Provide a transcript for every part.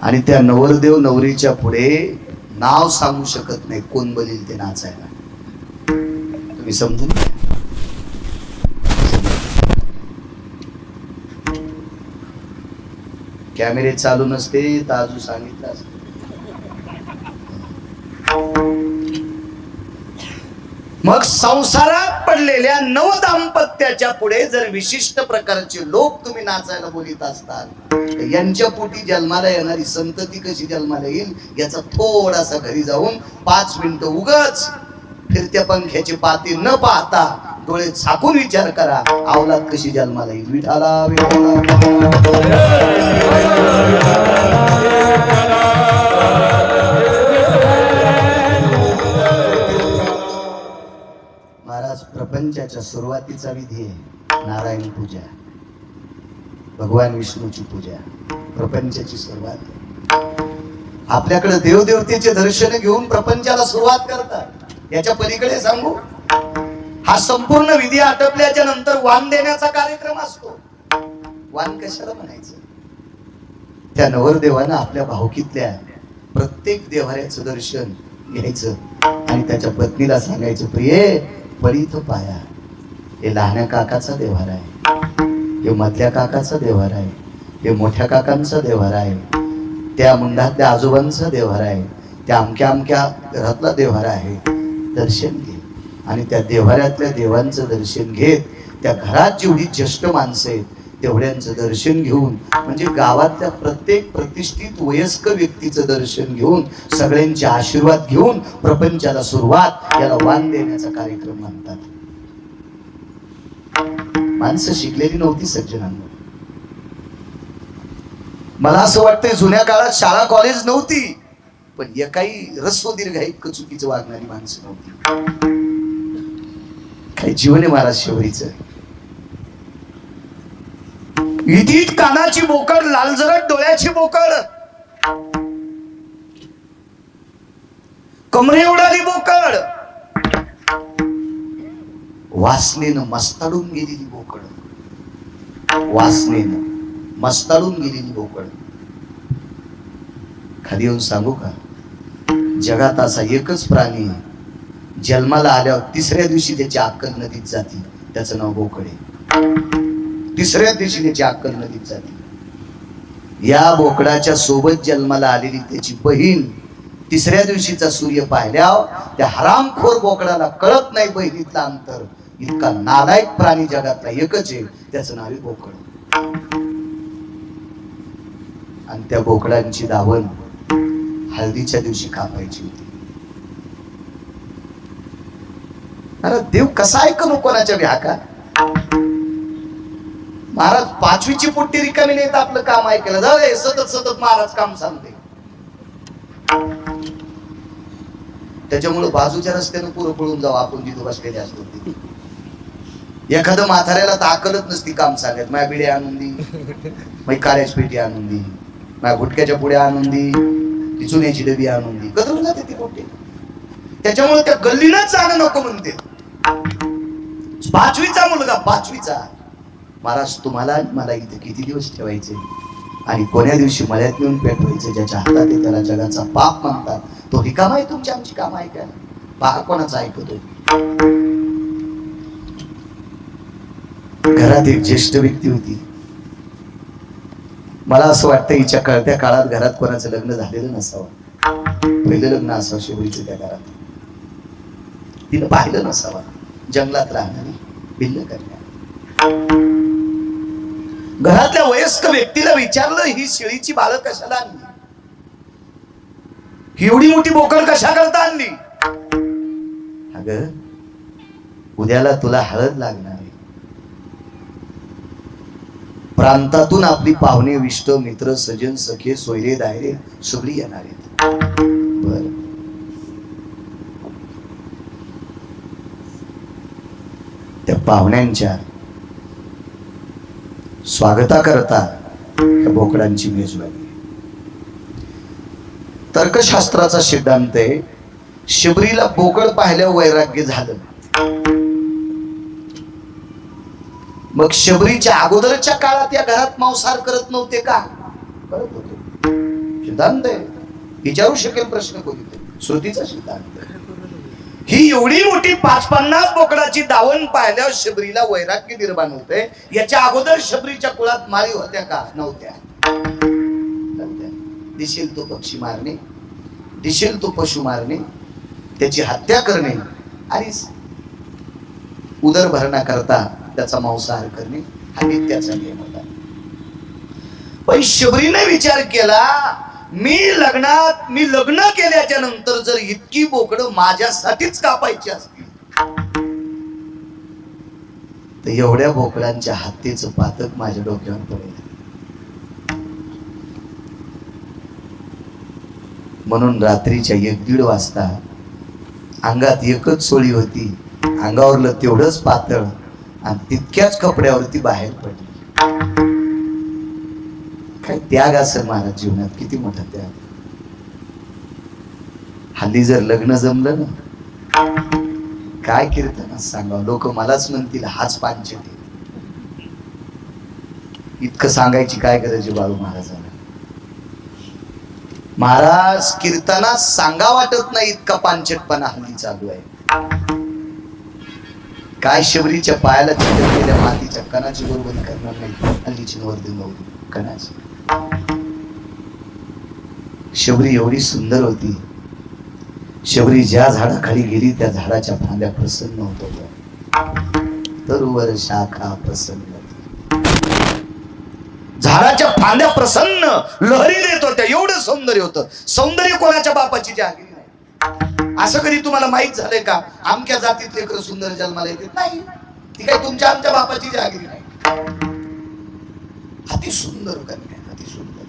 आणि त्या नवरदेव नवरीच्या पुढे नाव सांगू शकत नाही कोण बनेल ते नाचायला. तुम्ही समजून घ्या. कॅमेरे चालू नसते तर अजून सांगितलं असत. मग संसारात पडलेल्या नव दाम्पत्याच्या पुढे जर विशिष्ट प्रकारचे लोक तुम्ही नाचायला बोलित असताल तर यांच्या पोटी जन्माला येणारी संतती कशी जन्माला येईल याचा थोडासा घरी जाऊन 5 मिनिटं उगाच फिरत्या पंख्याची पाती न पाहता डोळे झाकून विचार करा, अवलाद कशी जन्माला येईल. विठाला महाराज, प्रपंचाच्या सुरुवातीचा विधी आहे नारायण पूजा, भगवान विष्णूची पूजा. प्रपंचाची सुरुवात आपल्याकडे देवदेवतेचे दर्शन घेऊन प्रपंचाला सुरुवात करतात. याच्या पलीकडे सांगू, हा संपूर्ण विधी आटपल्याच्या नंतर वाण देण्याचा कार्यक्रम असतो. वाण कशाला म्हणायचं? त्या नवरदेवानं आपल्या भावकीतल्या प्रत्येक देवाऱ्याचं दर्शन घ्यायचं आणि त्याच्या पत्नीला सांगायचं, प्रिये पळीत पाया, हे लहान्या काकाचा देवारा आहे, हे मधल्या काकाचा देवारा आहे, हे मोठ्या काकांचा देवारा आहे, त्या मुंडातल्या आजोबांचा देवारा आहे, त्या अमक्या अमक्या घरातला देवारा आहे. दर्शन घे आणि त्या देवाऱ्यातल्या देवांचं दर्शन घेत त्या घरात जेवढी ज्येष्ठ माणसं आहेत तेवढ्यांचं दर्शन घेऊन, म्हणजे गावातल्या प्रत्येक प्रतिष्ठित वयस्क व्यक्तीचं दर्शन घेऊन, सगळ्यांचे आशीर्वाद घेऊन प्रपंचाला सुरुवात, याला वाण देण्याचा कार्यक्रम म्हणतात. माणसं शिकलेली नव्हती सज्जनांना. मला असं वाटतंय जुन्या काळात शाळा कॉलेज नव्हती, पण एकाही रस्व दीर्घ एक चुकीचं वागणारी माणसं नव्हती. काही जीवन आहे महाराज शेवरीचं. इथीत कानाची बोकड, लालजरट डोळ्याची बोकड, कमरे उडाली बोकड, वासनेनं मस्ताडून गेलेली बोकड, वासनेनं मस्ताडून गेलेली बोकड. खाली येऊन सांगू का, जगात असा एकच प्राणी जन्माला आल्यावर तिसऱ्या दिवशी त्याची अक्कल नदीत जाती, त्याचं नाव बोकड आहे. तिसऱ्या दिवशी त्याची अक्कल नदीत जाती. या बोकडाच्या सोबत जन्माला आलेली त्याची बहीण तिसऱ्या दिवशीचा सूर्य पाहिल्यावर त्या हरामखोर बोकडाला कळत नाही बहिणीतलं अंतर. इतका नालायक प्राणी जगातला एकच आहे, त्याचं नाव आहे बोकड. आणि त्या बोकडांची दावण हळदीच्या दिवशी कापायची होती. अरे देव कसा ऐकू कोणाच्या व्याका. महाराज 5वीची पोट्टी रिकामी नाही तर आपलं काम ऐकायला जाऊ दे. सतत सतत महाराज काम सांगते. त्याच्यामुळे बाजूच्या रस्त्यानं पुरं पळून जाऊ आपण जिथं बसलेले असतो. एखादं म्हाताऱ्याला ताकदच नसती काम सांगत, माझ्या बिडे आणून दी, माझी काळ्याच पेटी आणून दी, माझ्या गुटक्याच्या पुढे आणून दी, ती चुन्याची डबी आणून दी, कदरून जाते ती पोट्टी. त्याच्यामुळे त्या गल्लीलाच जाणं नको म्हणते. 5वीचा मुलगा, 5वीचा. महाराज तुम्हाला मला इथे किती दिवस ठेवायचे आणि कोण्या दिवशी मळ्यात नेऊन पेटवायचं. ज्याच्या हातात आहे त्याला जगाचा पाप म्हणतात. तो रिकामा आहे तुमची आमची काम ऐकायला. पहा कोणाचं ऐकतोय. घरात एक ज्येष्ठ व्यक्ती होती. मला असं वाटतं हिच्या कळत्या काळात घरात कोणाचं लग्न झालेलं नसावं. पहिलं लग्न असावं शेवटीचं त्या घरात. तिनं पाहिलं नसावं. जंगलात राहणारी, भिल्ल करणारी. घरातल्या वयस्क व्यक्तीला विचारलं, ही शेळीची बाळं कशाला आणली, ही एवढी मोठी बोकड कशा करता आणली. अगं उद्याला तुला हळद लागणार आहे. प्रांतातून आपली पाहुणे विष्ट मित्र सजन सखे सोयरे दायरे सगळी येणार आहेत. बर त्या पाहुण्यांच्या स्वागता करता त्या बोकडांची मेजवानी. तर्कशास्त्राचा सिद्धांत आहे, शबरीला बोकड पाहिल्यावर वैराग्य झालं. मग शबरीच्या अगोदरच्या काळात या घरात मांसाहार करत नव्हते का? करत होते. सिद्धांत आहे, विचारू शकेल प्रश्न कोणीतरी, श्रुतीचा सिद्धांत आहे. ही एवढी मोठी 550 बोकडाची दावण पाहिल्यावर शबरीला वैराग्य निर्माण होते. याच्या अगोदर शबरीच्या कुळात माळी होत्या का? नव्हत्या. दिसेल तो पक्षी मारणे, दिसेल तो पशु मारणे, त्याची हत्या करणे आणि उदरभरणा करता त्याचा मांसाहार करणे हा नित्याचा नियम होता. पण शबरीने विचार केला, मी लग्न केल्याच्या नंतर जर इतकी बोकडं माझ्यासाठीच कापायची असतील तर एवढ्या बोकडांच्या हत्येचं पातक माझ्या डोक्यावर पडेल. म्हणून रात्रीच्या 1-1:30 वाजता अंगात एकच सोळी होती, अंगावरलं तेवढंच पातळ आणि तितक्याच कपड्यावरती बाहेर पडली. काय त्याग असेल महाराज जीवनात, किती मोठा त्याग. हल्ली जर लग्न जमलं ना, काय कीर्तन सांगा, लोक मलाच म्हणतील हाच पांचट आहे. इतकं सांगायची काय गरज आहे बाळू महाराजांना. महाराज कीर्तनात सांगा वाटत नाही इतका पांचटपणा हल्ली चालू आहे. काय शबरीच्या पायाला चिकटलेल्या मातीच्या कणाची बरोबरी करणार नाही हल्लीची नवरदेव कणाची. शबरी एवढी सुंदर होती. शबरी ज्या झाडाखाली गेली त्या झाडाच्या फांद्या प्रसन्न होत होत्या. तरुवर शाखा प्रसन्न, झाडाच्या फांद्या प्रसन्न लहरी देत होत्या. एवढं सौंदर्य होतं. सौंदर्य कोणाच्या बापाची जागीर नाही. असं कधी तुम्हाला माहित झालंय का आमच्या जातीत लेकरं सुंदर जन्माला येते? नाही, ती काय तुमच्या आमच्या बापाची जागीर नाही. अति सुंदर कन्या, अति सुंदर.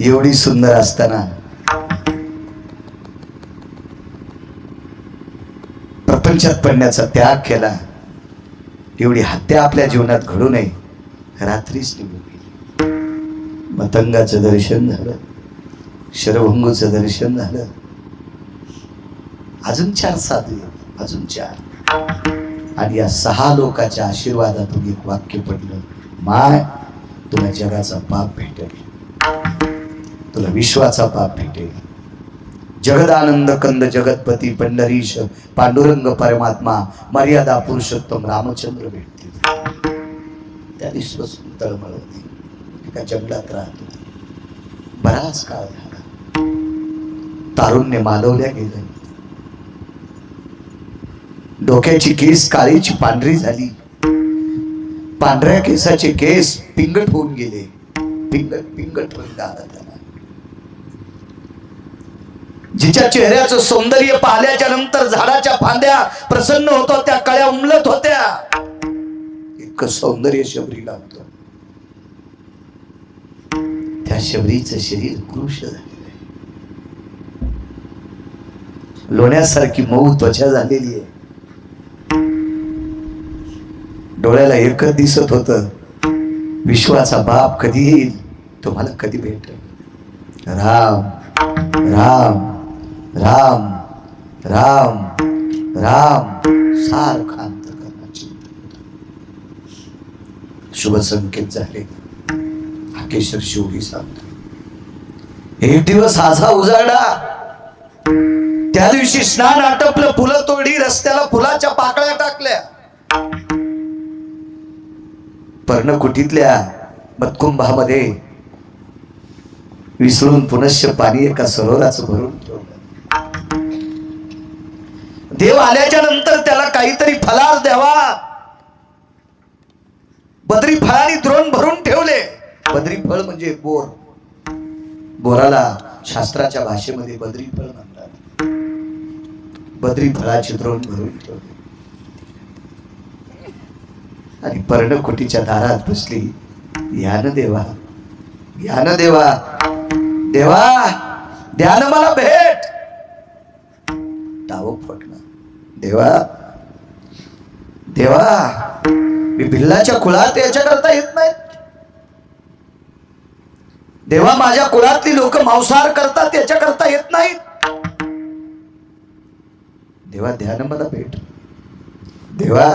एवढी सुंदर असताना प्रपंचात पडण्याचा त्याग केला. एवढी हत्या आपल्या जीवनात घडू नये, रात्रीच निघून गेली. मतंगाचं दर्शन झालं, शरभंगूचं दर्शन झालं. अजून 4 साधू, अजून 4. आणि या 6 लोकांच्या आशीर्वादातून एक वाक्य पडलं, माय तुला जगाचा पाप भेटेल, तुला विश्वाचा पाप भेटेल. जगदानंद कंद जगतपती पंढरीश पांडुरंग परमात्मा मर्यादा पुरुषोत्तम रामचंद्र भेटतील. त्या दिवसापासून तळमळ होती. एका जंगलात राहत होती. बराच काळ झाला. तारुण्य मालवल्या गेलं. डोक्याची केस काळीची पांढरी झाली. पांढऱ्या केसाचे केस पिंगट होऊन गेले. पिंगट रंग आला त्याला. जिच्या चेहऱ्याचं सौंदर्य पाहिल्याच्या नंतर झाडाच्या फांद्या प्रसन्न होत होत्या, कळ्या उमलत होत्या. इतकं सौंदर्य शबरीला होतं. त्या शबरीचं शरीर कृश झालेलं आहे. लोण्यासारखी मऊ त्वचा झालेली आहे. डोळ्याला एकच दिसत होत, विश्वाचा बाप कधी येईल, तुम्हाला कधी भेटेल. राम राम राम राम राम सारखा अंतकरणाची शुभ संकेत झाले. हाकेश्वर शिवही सांगतो, एक दिवस आझा उजाडा. त्या दिवशी स्नान आटपलं, फुलं तोडली, रस्त्याला फुलाच्या पाकळ्या टाकल्या. पर्णकुटीतल्या मतकुंभामध्ये विसरून पुनश्च पाणी एका सरोवराचं भरून ठेवलं. देव आल्याच्या नंतर त्याला काहीतरी फलार द्यावा. बद्री फळाने द्रोण भरून ठेवले. बद्री फळ म्हणजे बोर. बोराला शास्त्राच्या भाषेमध्ये बद्री फळ म्हणतात. बद्री फळाचे द्रोण भरून ठेवले आणि पर्णकुटीच्या दारात बसली. यान देवा, यान देवा, देवा द्यान मला भेट. टाव फुटला. देवा देवा, मी भिल्लाच्या कुळात याच्या करता येत नाही. देवा माझ्या कुळातली लोक मांसाहार करतात, याच्या करता येत नाहीत. देवा ध्यान मला भेट. देवा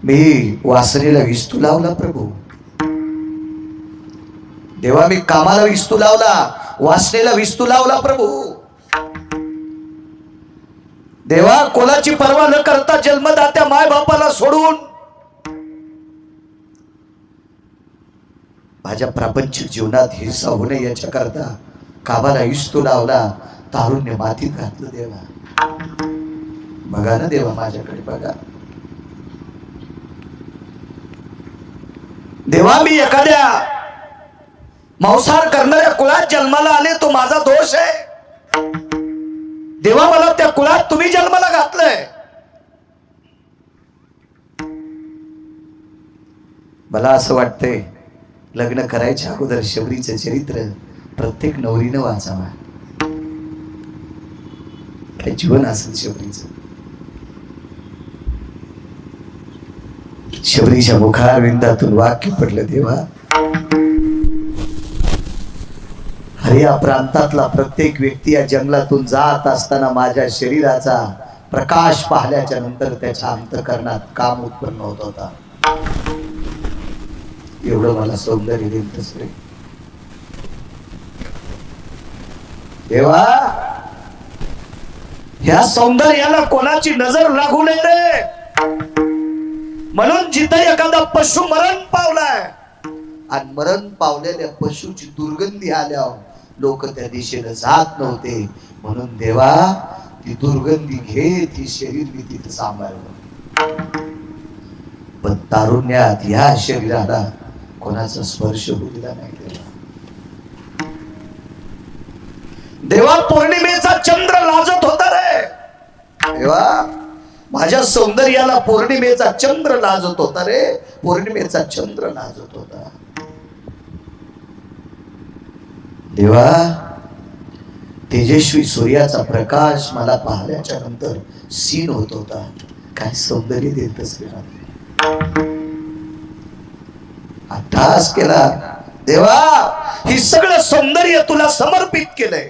मी वासनेला विस्तू लावला प्रभू देवा, मी कामाला विस्तू लावला, वासनेला विस्तू लावला प्रभू देवा. कोणाची पर्वा न करता जन्मदात्या माय बापाला सोडून माझ्या प्रापंचिक जीवनात हिंसा होऊ नये याच्या करता कामाला विस्तू लावला, तारुण्य मातीत घातलं देवा. बघा ना देवा, माझ्याकडे बघा देवा. मी एखाद्या मांसाहार करणाऱ्या कुळात जन्माला आले, तो माझा दोष आहे देवा. मला त्या कुळात तुम्ही जन्माला घातलंय. मला असं वाटतंय लग्न करायच्या अगोदर शबरीचं चरित्र प्रत्येक नवरीनं वाचावा. काय जीवन असेल शबरीचं. शबरीच्या मुखारविंदातून वाक्य पडलं देवा, हरे या प्रांतातला प्रत्येक व्यक्ती या जंगलातून जात असताना माझ्या शरीराचा प्रकाश पाहिल्याच्या नंतर त्याच्या अंतःकरणात काम उत्पन्न होत होता. एवढं मला सौंदर्य दिलंस रे देवा. ह्या सौंदर्याला कोणाची नजर लागू नये रे, म्हणून जिथे एखादा पशु मरण पावलाय आणि मरण पावलेल्या पशुची दुर्गंधी आल्यावर लोक त्या दिशेने जात नव्हते, म्हणून देवा ती दुर्गंधी घेत ही शरीर मी तिथे सांभाळलं. पण तारुण्यात या शरीराला कोणाचा स्पर्श होऊ दिला नाही देवा. देवा पौर्णिमेचा चंद्र लाजत होता रे देवा. माझ्या सौंदर्याला पौर्णिमेचा चंद्र लाजत होता रे, पौर्णिमेचा चंद्र लाजत होता देवा. तेजस्वी सूर्याचा प्रकाश मला पाहिल्याच्या नंतर सीन होत होता. काय सौंदर्य देतच अट्टहास केला देवा. ही सगळं सौंदर्य तुला समर्पित केलंय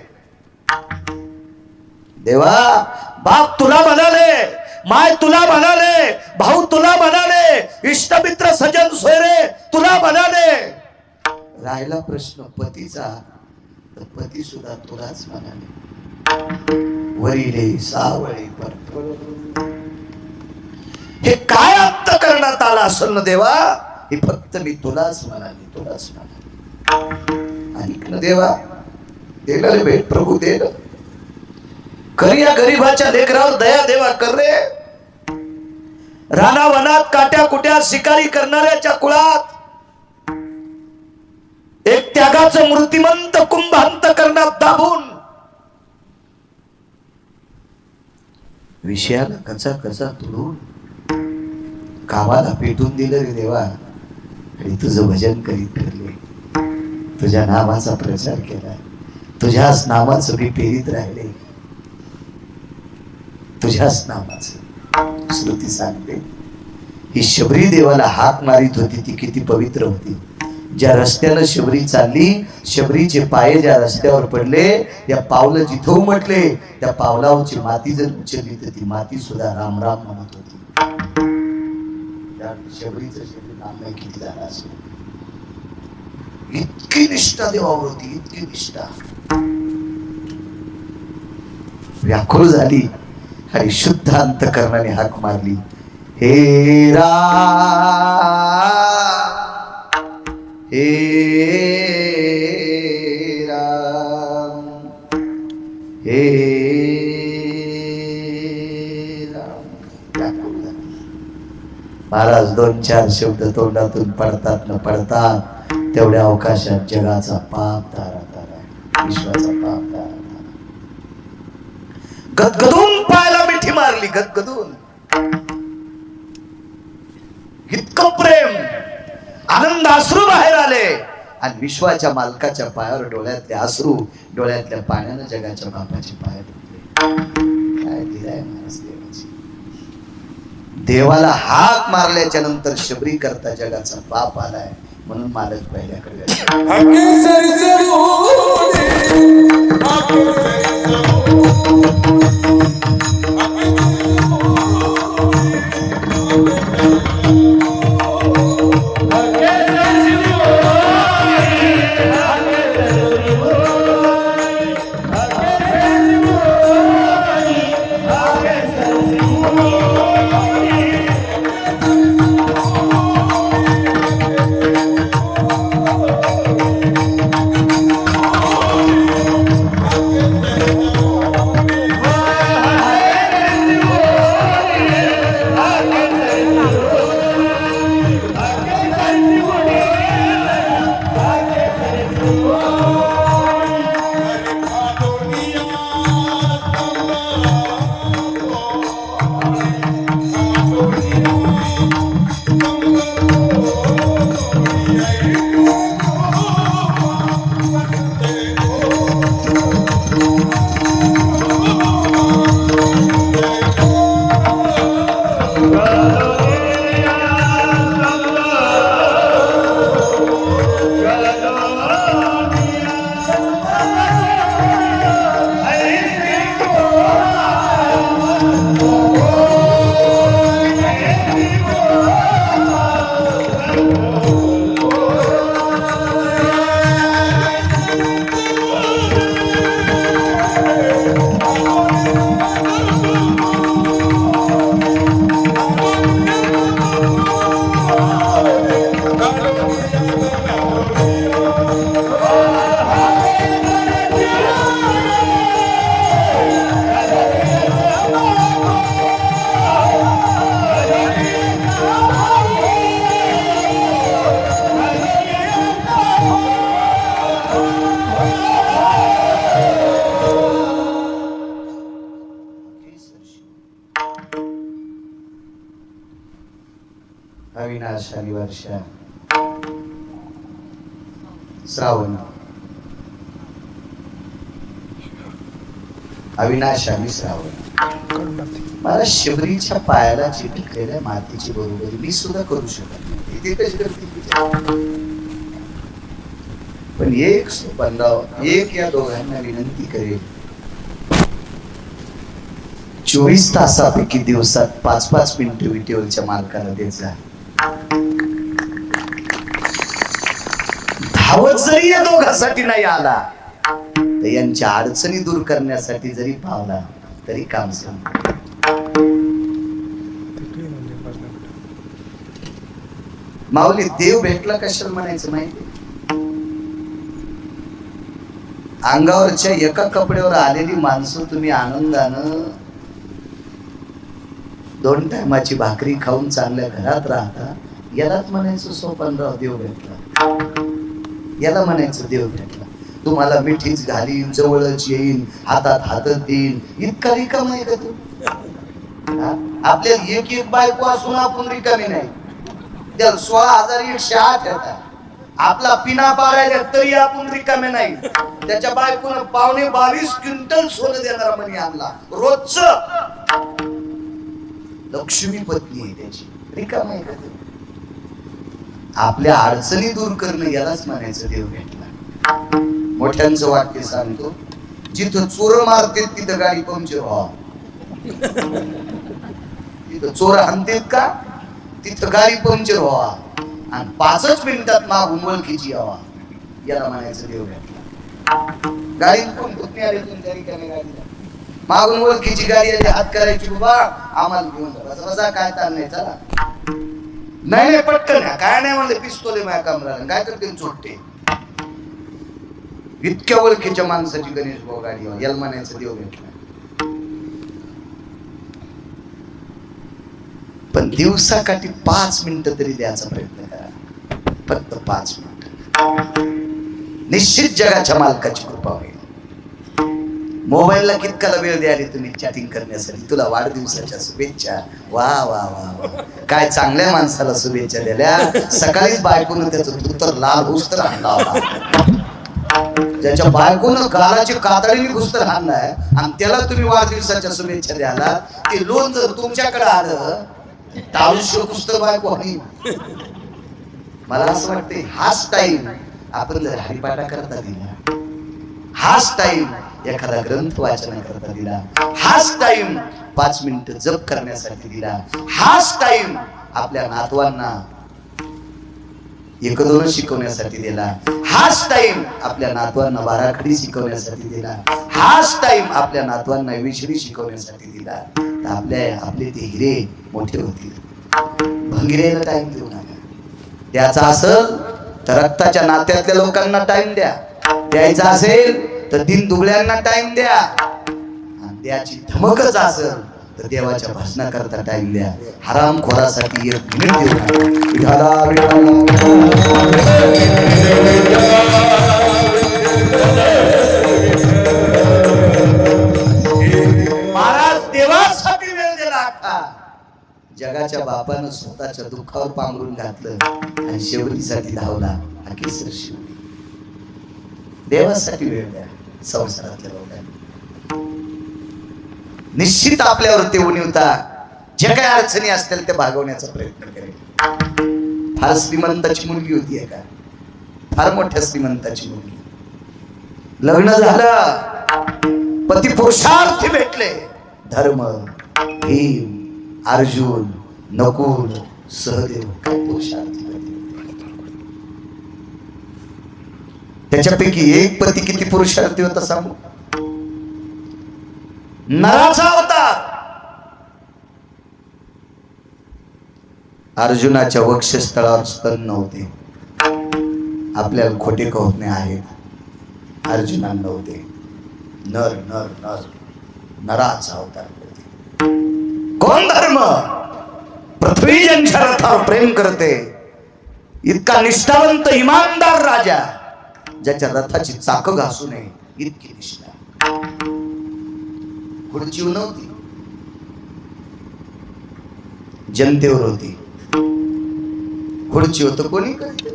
देवा. बाप तुला म्हणाले, माय तुला म्हणाले, भाऊ तुला म्हणाले, इष्टमित्र सजन सोयरे तुला म्हणाले. राहिला प्रश्न पतीचा, तर पती सुद्धा तुलाच म्हणाले, वरिले सावळे पर. हे काय अंत करण्यात आला असेल ना देवा, हे फक्त मी तुलाच म्हणाले, तुलाच म्हणाले. ऐक ना देवा, देलं रे भेट प्रभू, देलं. कर या गरीबाच्या लेकरावर दया देवा, कर रे. रानावनात काट्या कुट्या शिकारी करणाऱ्याच्या कुळात एक त्यागाचं मूर्तिमंत कुंभांत करण्यात दाबून विषयाला कचा कचा तुडून कामाला पेटून दिलं रे देवा. आणि तुझं भजन करीत फिरले, तुझ्या नामाचा प्रचार केला, तुझ्याच नामाचं मी पेरीत राहिले, तुझ्याच नामाचं. श्रुती सांगते ही शबरी देवाला हाक मारित होती ती किती पवित्र होती. ज्या रस्त्यानं शबरी चालली, शबरीचे पाय ज्या रस्त्यावर पडले, त्या पावलं जिथं उमटले, त्या पावलावरची माती जर उचलली तर ती माती सुद्धा राम राम म्हणत होती. शबरीचं शरीर नाम नाही किती झाला असेल. इतकी निष्ठा देवावर होती, इतकी निष्ठा. व्याकुळ झाली आणि शुद्ध अंतकरणाने हाक मारली, हे राम, हे राम, हे राम. व्याकुळ झाली. महाराज दोन चार शब्द तोंडातून पडतात न पडतात तेवढ्या अवकाशात जगाचा पाप दारात आला, विश्वाचा पाप दारात आला. गदगदून पायाला मिठी मारली, गदगदून. इतकं प्रेम, आनंद अश्रू बाहेर आले आणि विश्वाच्या मालकाच्या पायावर डोळ्यातले अश्रू, डोळ्यातल्या पाण्यानं जगाच्या बापाचे पाय धुतले. काय दिलाय महाराज देवाची. देवाला हाक मारल्याच्या नंतर शबरी करता जगाचा पाप आलाय, म्हणून मालक पहिल्याकडे अविनाशानी वर्षा श्रावण अविनाशानी श्रावण मला शबरीच्या पायाला चिटकलेल्या मातीची बरोबरी मी सुद्धा करू शकत नाही. ते कशी करतील? पण एक सोपानराव एक या दोघांना विनंती करेल, 24 तासापैकी दिवसात 5-5 मिनिटं विटेवरच्या मालकाला द्यायचा. धावत जरी या दोघांसाठी नाही आला तर यांच्या अडचणी दूर करण्यासाठी जरी पावला तरी काम संपलं. माऊली देव भेटला कशाला म्हणायचं माहिती? अंगावरच्या एका कपड्यावर आलेली माणसं तुम्ही आनंदानं 2 टायमाची भाकरी खाऊन चांगल्या घरात राहता, यालाच म्हणायचं सोपानराव देव भेटला. याला म्हणायचं देव भेटला. तुम्हाला मिठीच घालीन, जवळच येईन, हातात हात देईन, इतका रिकाम आहे का तू? आपल्याला एक बायको असून आपण रिकामी नाही. त्याला 16,108 येतात. आपला पिना पारायला तरी आपण रिकामे नाही. त्याच्या बायकोनं 22.5 क्विंटल सोनं देणारा म्हणे आणला रोजच. लक्ष्मी पत्नी आहे त्याची, रिकाम आहे का ते? आपल्या अडचणी दूर करणं यालाच म्हणायचं देव भेटला. मोठ्यांचं वाक्य सांगतो, जिथं चोर मारते तिथं गाडी पंक्चर व्हावा. तिथं चोर आणतेत का तिथं गाडी पंक्चर व्हावा आणि 5च मिनिटात मागून ओळखीची यावा, याला म्हणायचं देव भेटला. गाडी कोण पुतणी आली तुमच्या रिकाम्या गाडीला, मागून ओळखीची गाडी आली, हात करायची, बाबा आम्हाला घेऊन जा, काय ताण नाही, चला. नाही नाही पटकन काय नाही म्हणलं, पिस्तोल माझ्या कमराला, काय करते चोटते. इतक्या ओळखीच्या माणसाची गणेश भाऊ गाडी, याला म्हणायचं देव भेटला. पण दिवसाकाठी 5 मिनिटं तरी द्यायचा प्रयत्न करा, फक्त 5 मिनिटं. निश्चित जगाच्या मालकाची कृपा होईल. मोबाईलला कितकाला वेळ द्याली तुम्ही चॅटिंग करण्यासाठी? तुला वाढदिवसाच्या शुभेच्छा. वा वा वा वा, काय चांगल्या माणसाला शुभेच्छा दिल्या. सकाळीच बायकोनं त्याचं धुत्तर लाल घुस्तर आणला होता. ज्याच्या बायकोनं गालाची कातडीने घुस्तर आणलाय आणि त्याला तुम्ही वाढदिवसाच्या शुभेच्छा द्याला, ते लोन जर तुमच्याकडे आलं तालुष्य पुस्तक बायको. मला असं वाटतंय हाच टाइम आपण जर हरिपाठा करता दिला, हाच टाइम एखादा ग्रंथ वाचन करता दिला, हाच टाइम 5 मिनिटं जप करण्यासाठी दिला, हाच टाइम आपल्या नातवांना 1-2 शिकवण्यासाठी दिला, हाच टाइम आपल्या नातवांना बाराखडी शिकवण्यासाठी दिला, हाच टाइम आपल्या नातवांना विषयी शिकवण्यासाठी दिला, तर आपले ते हिरे मोठे होतील. भंगिरेला टाइम देऊ नका. द्यायचा असेल तर रक्ताच्या नात्यातल्या लोकांना टाइम द्या, द्यायचा असेल तर दिनदुबळ्यांना टाइम द्या, आणि द्याची धमकच असेल तर देवाच्या भजनाकरता टाइम द्या. हरामखोरासाठी 1 मिनिट देऊ महाराज देवासाठी वेळ दिला. जगाच्या बापानं स्वतःच्या दुःखावर पांघरून घातलं आणि शेवटीसाठी धावला. हा केसर शिवली. देवासाठी वेळ द्या. संसारातल्या लोकांना निश्चित आपल्यावर ते उणीवता जे काही अडचणी असतील ते भागवण्याचा प्रयत्न करेल. फार श्रीमंताची मुलगी होती एका, फार मोठ्या श्रीमंताची मुलगी. लग्न झालं, पती पुरुषार्थी भेटले. धर्म, भीम, अर्जुन, नकुल, सहदेव, काय पुरुषार्थी भेटले. त्याच्यापैकी एक पती किती पुरुषार्थी होता सांगू? नराचा होता. अर्जुनाच्या वक्षस्थळावर स्तन नव्हते. आपल्याला खोटे कहत नाही आहेत. अर्जुनांना नव्हते. नर नर नर नराचा अवतार होते. कोण धर्म? पृथ्वी ज्यांच्या रथावर प्रेम करते, इतका निष्ठावंत इमानदार राजा, ज्याच्या रथाची चाक घासू नये इतकी निष्ठा. खुर्चीव नव्हती, जनतेवर होती. खुर्ची होतं कोणी करते,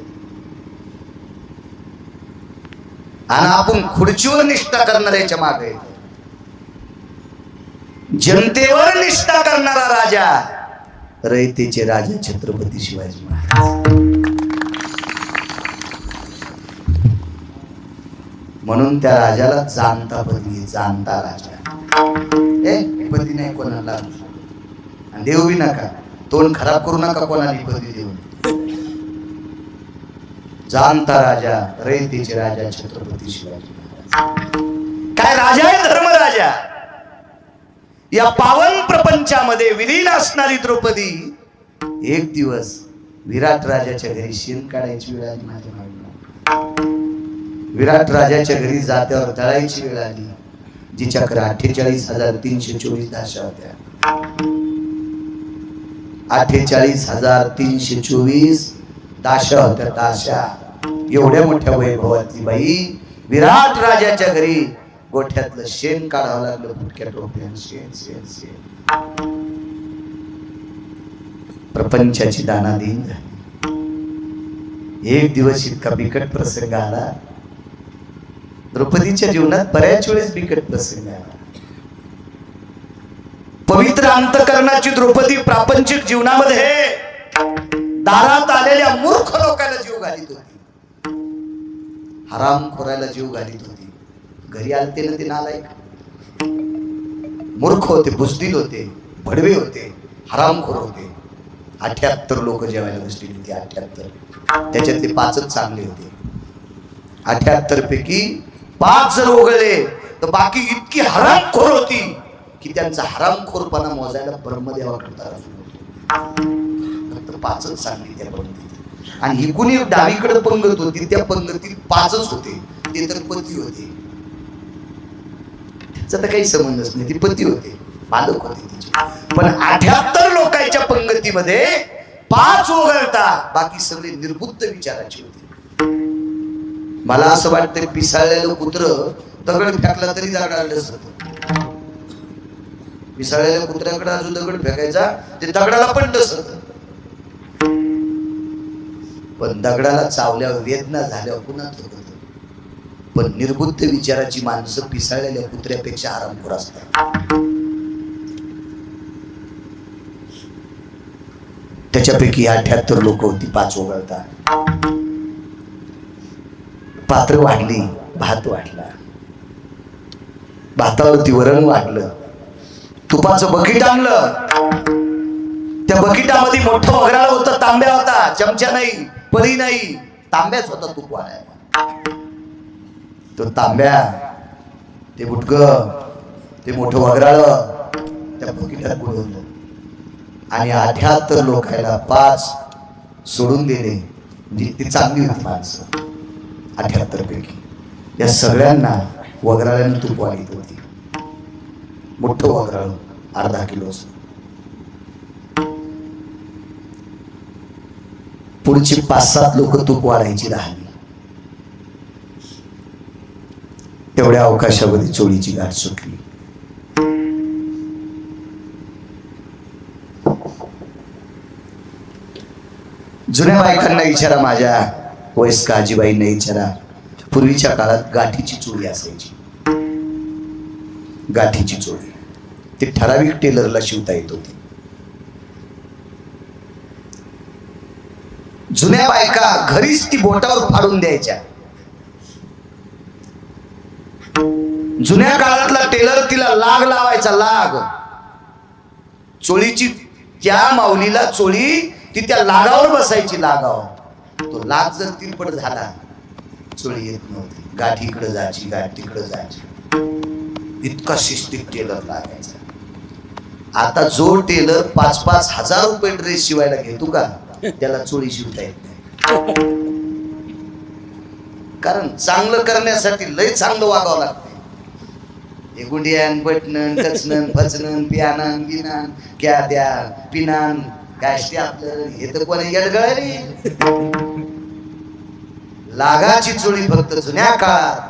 आणि आपण खुर्चीवर निष्ठा करणाऱ्याच्या मागे, जनतेवर निष्ठा करणारा राजा, रयतेचे राजा छत्रपती शिवाजी महाराज. म्हणून त्या राजाला जाणता पदी, जाणता राजा. पदी नाही कोणाला, आणि देऊ बी नका, तोंड खराब करू नका कोणाला पदी देऊन. जाणता राजा, रयतेचे राजा छत्रपती शिवाजी महाराज. काय राजा आहे, धर्मराजा. या पावन प्रपंचामध्ये विलीन असणारी द्रौपदी एक दिवस विराट राजाच्या घरी शेण काढायची वेळ आली. माझ्या मागणं विराट राजाच्या घरी जात्यावर तळायची वेळ आली. जिच्याकडे 48,324 दाशा होत्या. 48,324 दाशा होत्या. दाशा एवढ्या मोठ्या वैभवातली बाई विराट राजाच्या घरी गोठ्यातलं शेण काढावं लागलं. फुटक्या टोप्यानं शेण शेण शेण. प्रपंचाची दानादीन झाली. एक दिवस इतका बिकट प्रसंग आला. द्रौपदीच्या जीवनात बऱ्याच वेळेस बिकट प्रसंग आला. पवित्र अंतकरणाची द्रौपदी प्रापंचिक जीवनामध्ये दारात आलेल्या मूर्ख लोकांना जीव घालीत होती. हरामखोराला जीव घालीत होती. घरी आलते ना ते नालायक, मूर्ख होते, बुजदिल होते, भडवे होते, हरामखोर होते. 78 लोक जेवायला बसलेली होती. 78. त्याच्यातले 5च चांगले होते. 78 पैकी 5 जर वगळले तर बाकी इतकी हरामखोर होती की त्यांचा हरामखोरपणा मोजायला ब्रह्मदेवा करता. फक्त 5च चांगली त्या पंगतीत. आणि ही कुणी डावीकडे पंगत होती, त्या पंगतीत 5च होते. ते तर पती होते. त्याचा काही संबंधच नाही. ती पती होते, मालक होते तिचे. पण 78 लोकांच्या पंगतीमध्ये 5 वगळता बाकी सगळे निर्बुद्ध विचाराचे होते. मला असं वाटतं पिसाळलेलं कुत्र दगड फेकला तरी दगडाला डसत. पिसाळलेल्या कुत्र्याकडे अजून दगड फेकायचा, ते दगडाला पण डसत. पण दगडाला चावल्यावर वेदना झाल्यावर पुन्हा थोडं. पण निर्बुद्ध विचाराची माणसं पिसाळलेल्या कुत्र्यापेक्षा आरामखोर असतात. त्याच्यापैकी 78 लोक होती. 5 वगळता. पात्र वाढली, भात वाढला, भातावरती वरण वाढलं, तुपाचं बकीट आणलं. त्या बकिटामध्ये मोठं वगराळ होतं. तांब्या होता, चमचा नाही, पळी नाही, तांब्याच होता तूप वाढायला. तो तांब्या, ते बुटकं, ते मोठं वगराळ त्या बकिटात बुडवलं. आणि 78 लोकांना 5 सोडून दिले. म्हणजे ती चांगली होती माणसं. 78 पैकी या सगळ्यांना वगराळ्यानं तूप वाढीत होती. मोठं वगराळ अर्धा किलोचं. पुढची 5-7 लोक तूप वाढायची राहिली. तेवढ्या अवकाशामध्ये चोळीची गाठ सुटली. जुन्या बायकांना विचारा, माझ्या वयस्क आजीबाईंना विचारा. पूर्वीच्या काळात गाठीची चोळी असायची. गाठीची चोळी ती ठराविक टेलरला शिवता येत होती. जुन्या बायका घरीच ती बोटावर फाडून द्यायच्या. जुन्या काळातला टेलर तिला लाग लावायचा. लाग चोळीची, त्या माऊलीला चोळी ती त्या लागावर बसायची. लागावर तो लाग जर तिरपट झाला, चोळी येत नव्हती. गाठ इकडे जायची, गाठ तिकडे जायची. इतका शिस्तीत टेलर लागायचा. आता जो टेलर 5-5 हजार रुपये ड्रेस शिवायला घेतो का, त्याला चोळी शिवता येत नाही. कारण चांगलं करण्यासाठी लय चांगलं वागावं लागतं. हे गुंडियान, बटनन, टचनन, फचनन, पियानन, बिनान, क्या द्या पिनान, काय असते आपलं, हे तर कोणी येडगळ रे. लागाची चोळी फक्त जुन्या काळात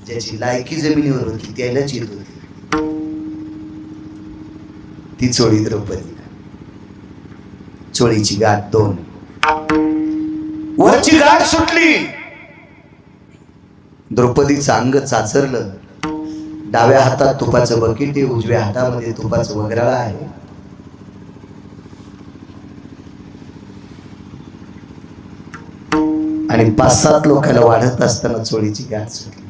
ज्याची लायकी जमिनीवर होती त्यालाच येत होती. ती चोळी द्रौपदी. चोळीची गाठ 2, वरची गाठ सुटली, द्रौपदीचं अंग चाचरलं. डाव्या हातात तुपाचं बकेट आहे, उजव्या हातामध्ये तुपाचं वगराळा आहे. आणि 5-7 लोकांना वाढत असताना चोळीची गाठ सुटली.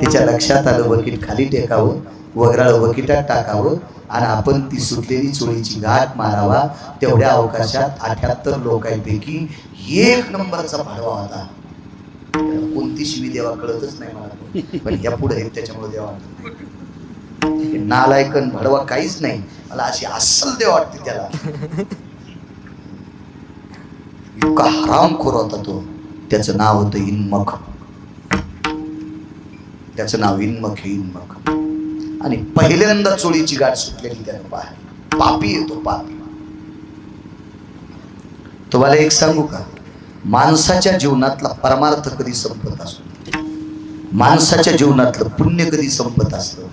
तिच्या लक्षात आलं बकेट खाली टेकावं, वगराळ बकेटात टाकावं आणि आपण ती सुटलेली चोळीची गाठ मारावा. तेवढ्या अवकाशात 78 लोकांपैकी 1 नंबरचा भाडवा होता. कोणती शिवी देवा कळतच नाही मला, पण या पुढे त्याच्यामुळे देवा नालायकन भडवा काहीच नाही, मला अशी अस्सल देव वाटते त्याला. इतका हरामखोर होता तो. त्याचं नाव होतं इन्मख. त्याचं नाव इन्मख हे इन्मख. आणि पहिल्यांदा चोळीची गाठ सुटलेली त्यानं पाहिली. पापी येतो पापी. तुम्हाला एक सांगू का, माणसाच्या जीवनातला परमार्थ कधी संपत असतो, माणसाच्या जीवनातलं पुण्य कधी संपत असतं,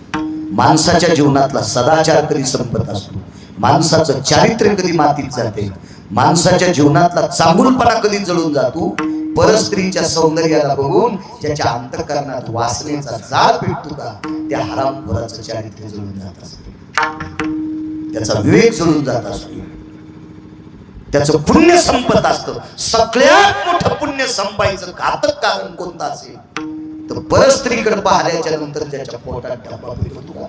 माणसाच्या जीवनातला सदाचार कधी संपत असतो, माणसाचं चारित्र्य कधी मातीत जाते, माणसाच्या जीवनातला चांगुलपणा कधी जळून जातो. परस्त्रीच्या सौंदर्याला बघून ज्याच्या अंतःकरणात वासनेचा जाळ पेटतो का, त्या हरामखोराचं चारित्र्य जळून जात असते, त्याचा विवेक जळून जात असतो, त्याचं पुण्य संपत असतं. सगळ्यात मोठं पुण्य संपायचं घातक कारण कोणतं असेल तर परस्त्रीकडे पाहिल्याच्या नंतर त्याच्या पोटात डब्बा फिरतो का,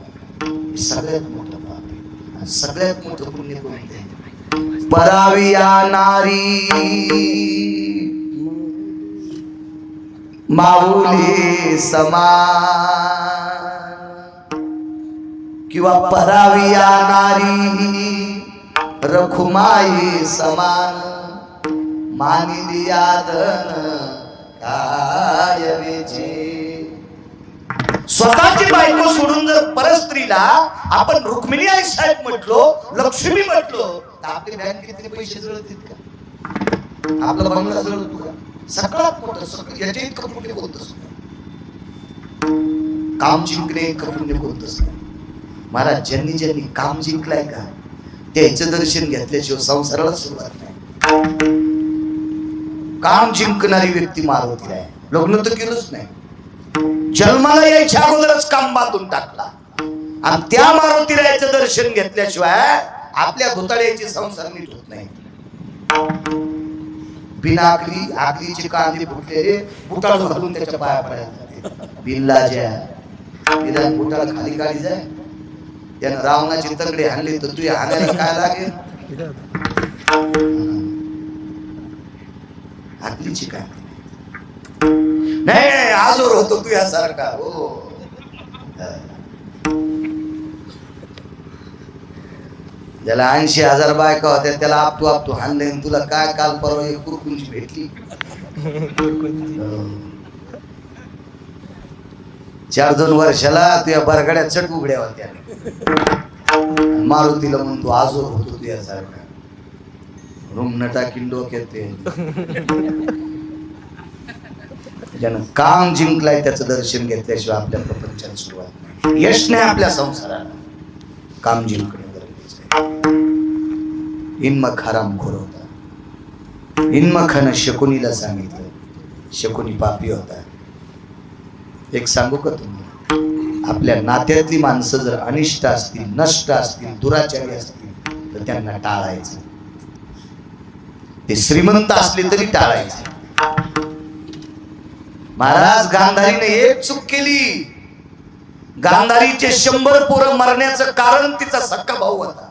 सगळ्यात मोठं पाप आहे. आणि सगळ्यात मोठं पुण्य कोणतं? परावी नारी माऊली समान, किंवा परावी नारी रखुमाई समान, मानिली यादन काय वेचे. स्वतःची बायको सोडून जर परस्त्रीला आपण रुक्मिणी आई साहेब म्हटलो, लक्ष्मी म्हटलो, तर आपले बँकेतले पैसे जळतील का? आपला बंगला जळतो का? सगळ्यात मोठं सगळं याच्या इतकं पुण्य कोणतंच नाही. काम जिंकणे इतकं पुण्य कोणतंच नाही. महाराज ज्यांनी काम जिंकलाय का, त्याचं दर्शन घेतल्याशिवाय संसाराला सुरुवात नाही. काम जिंकणारी व्यक्ती मारुतीला आहे. लग्न तर केलंच नाही, जन्माला यायच्या अगोदरच काम बांधून टाकला. आणि त्या मारुतीला याचं दर्शन घेतल्याशिवाय आपल्या घोटाळ्याची संसार नीट होत नाही. बिना आकलीचे कांदे फुटलेले बुटाळ घालून त्याच्या पाया पडायला बिल्लाच्या निदान बुटाळ खाली काढी जाय. त्यानं रावणाची तगडे हाणले तर तुझ्या हाणायला काय लागेल? आकलीची काय नाही, आजोर होतो तू यासारखा. हो, ज्याला 80,000 बायका होत्या त्याला आपटू हाणले, तुला काय काल परवा एक कुरकुंची भेटली. 4-2 वर्षाला तुझ्या बरगड्या चट उघड्या होत्या. मारुतीला म्हणतो आजोर होतो तू यासारखा. रूम न टाकीन डोक्यात ते. ज्यानं काम जिंकलाय त्याचं दर्शन घेतल्याशिवाय आपल्या प्रपंचाला सुरुवात नाही. यश नाही आपल्या संसाराला. काम जिंकणं गरजेचं आहे. इन्मख हरामखोर होता. इन्मखानं शकुनीला सांगितलं, शकुनी पापी होता. एक सांगू का तुम्ही, आपल्या नात्यातली माणसं जर अनिष्ट असतील, नष्ट असतील, दुराचारी असतील तर त्यांना टाळायचं. ते श्रीमंत असले तरी टाळायचे. महाराज गांधारीने एक चूक केली. गांधारीचे 100 पोरं मरण्याचं कारण तिचा सख्खा भाऊ होता.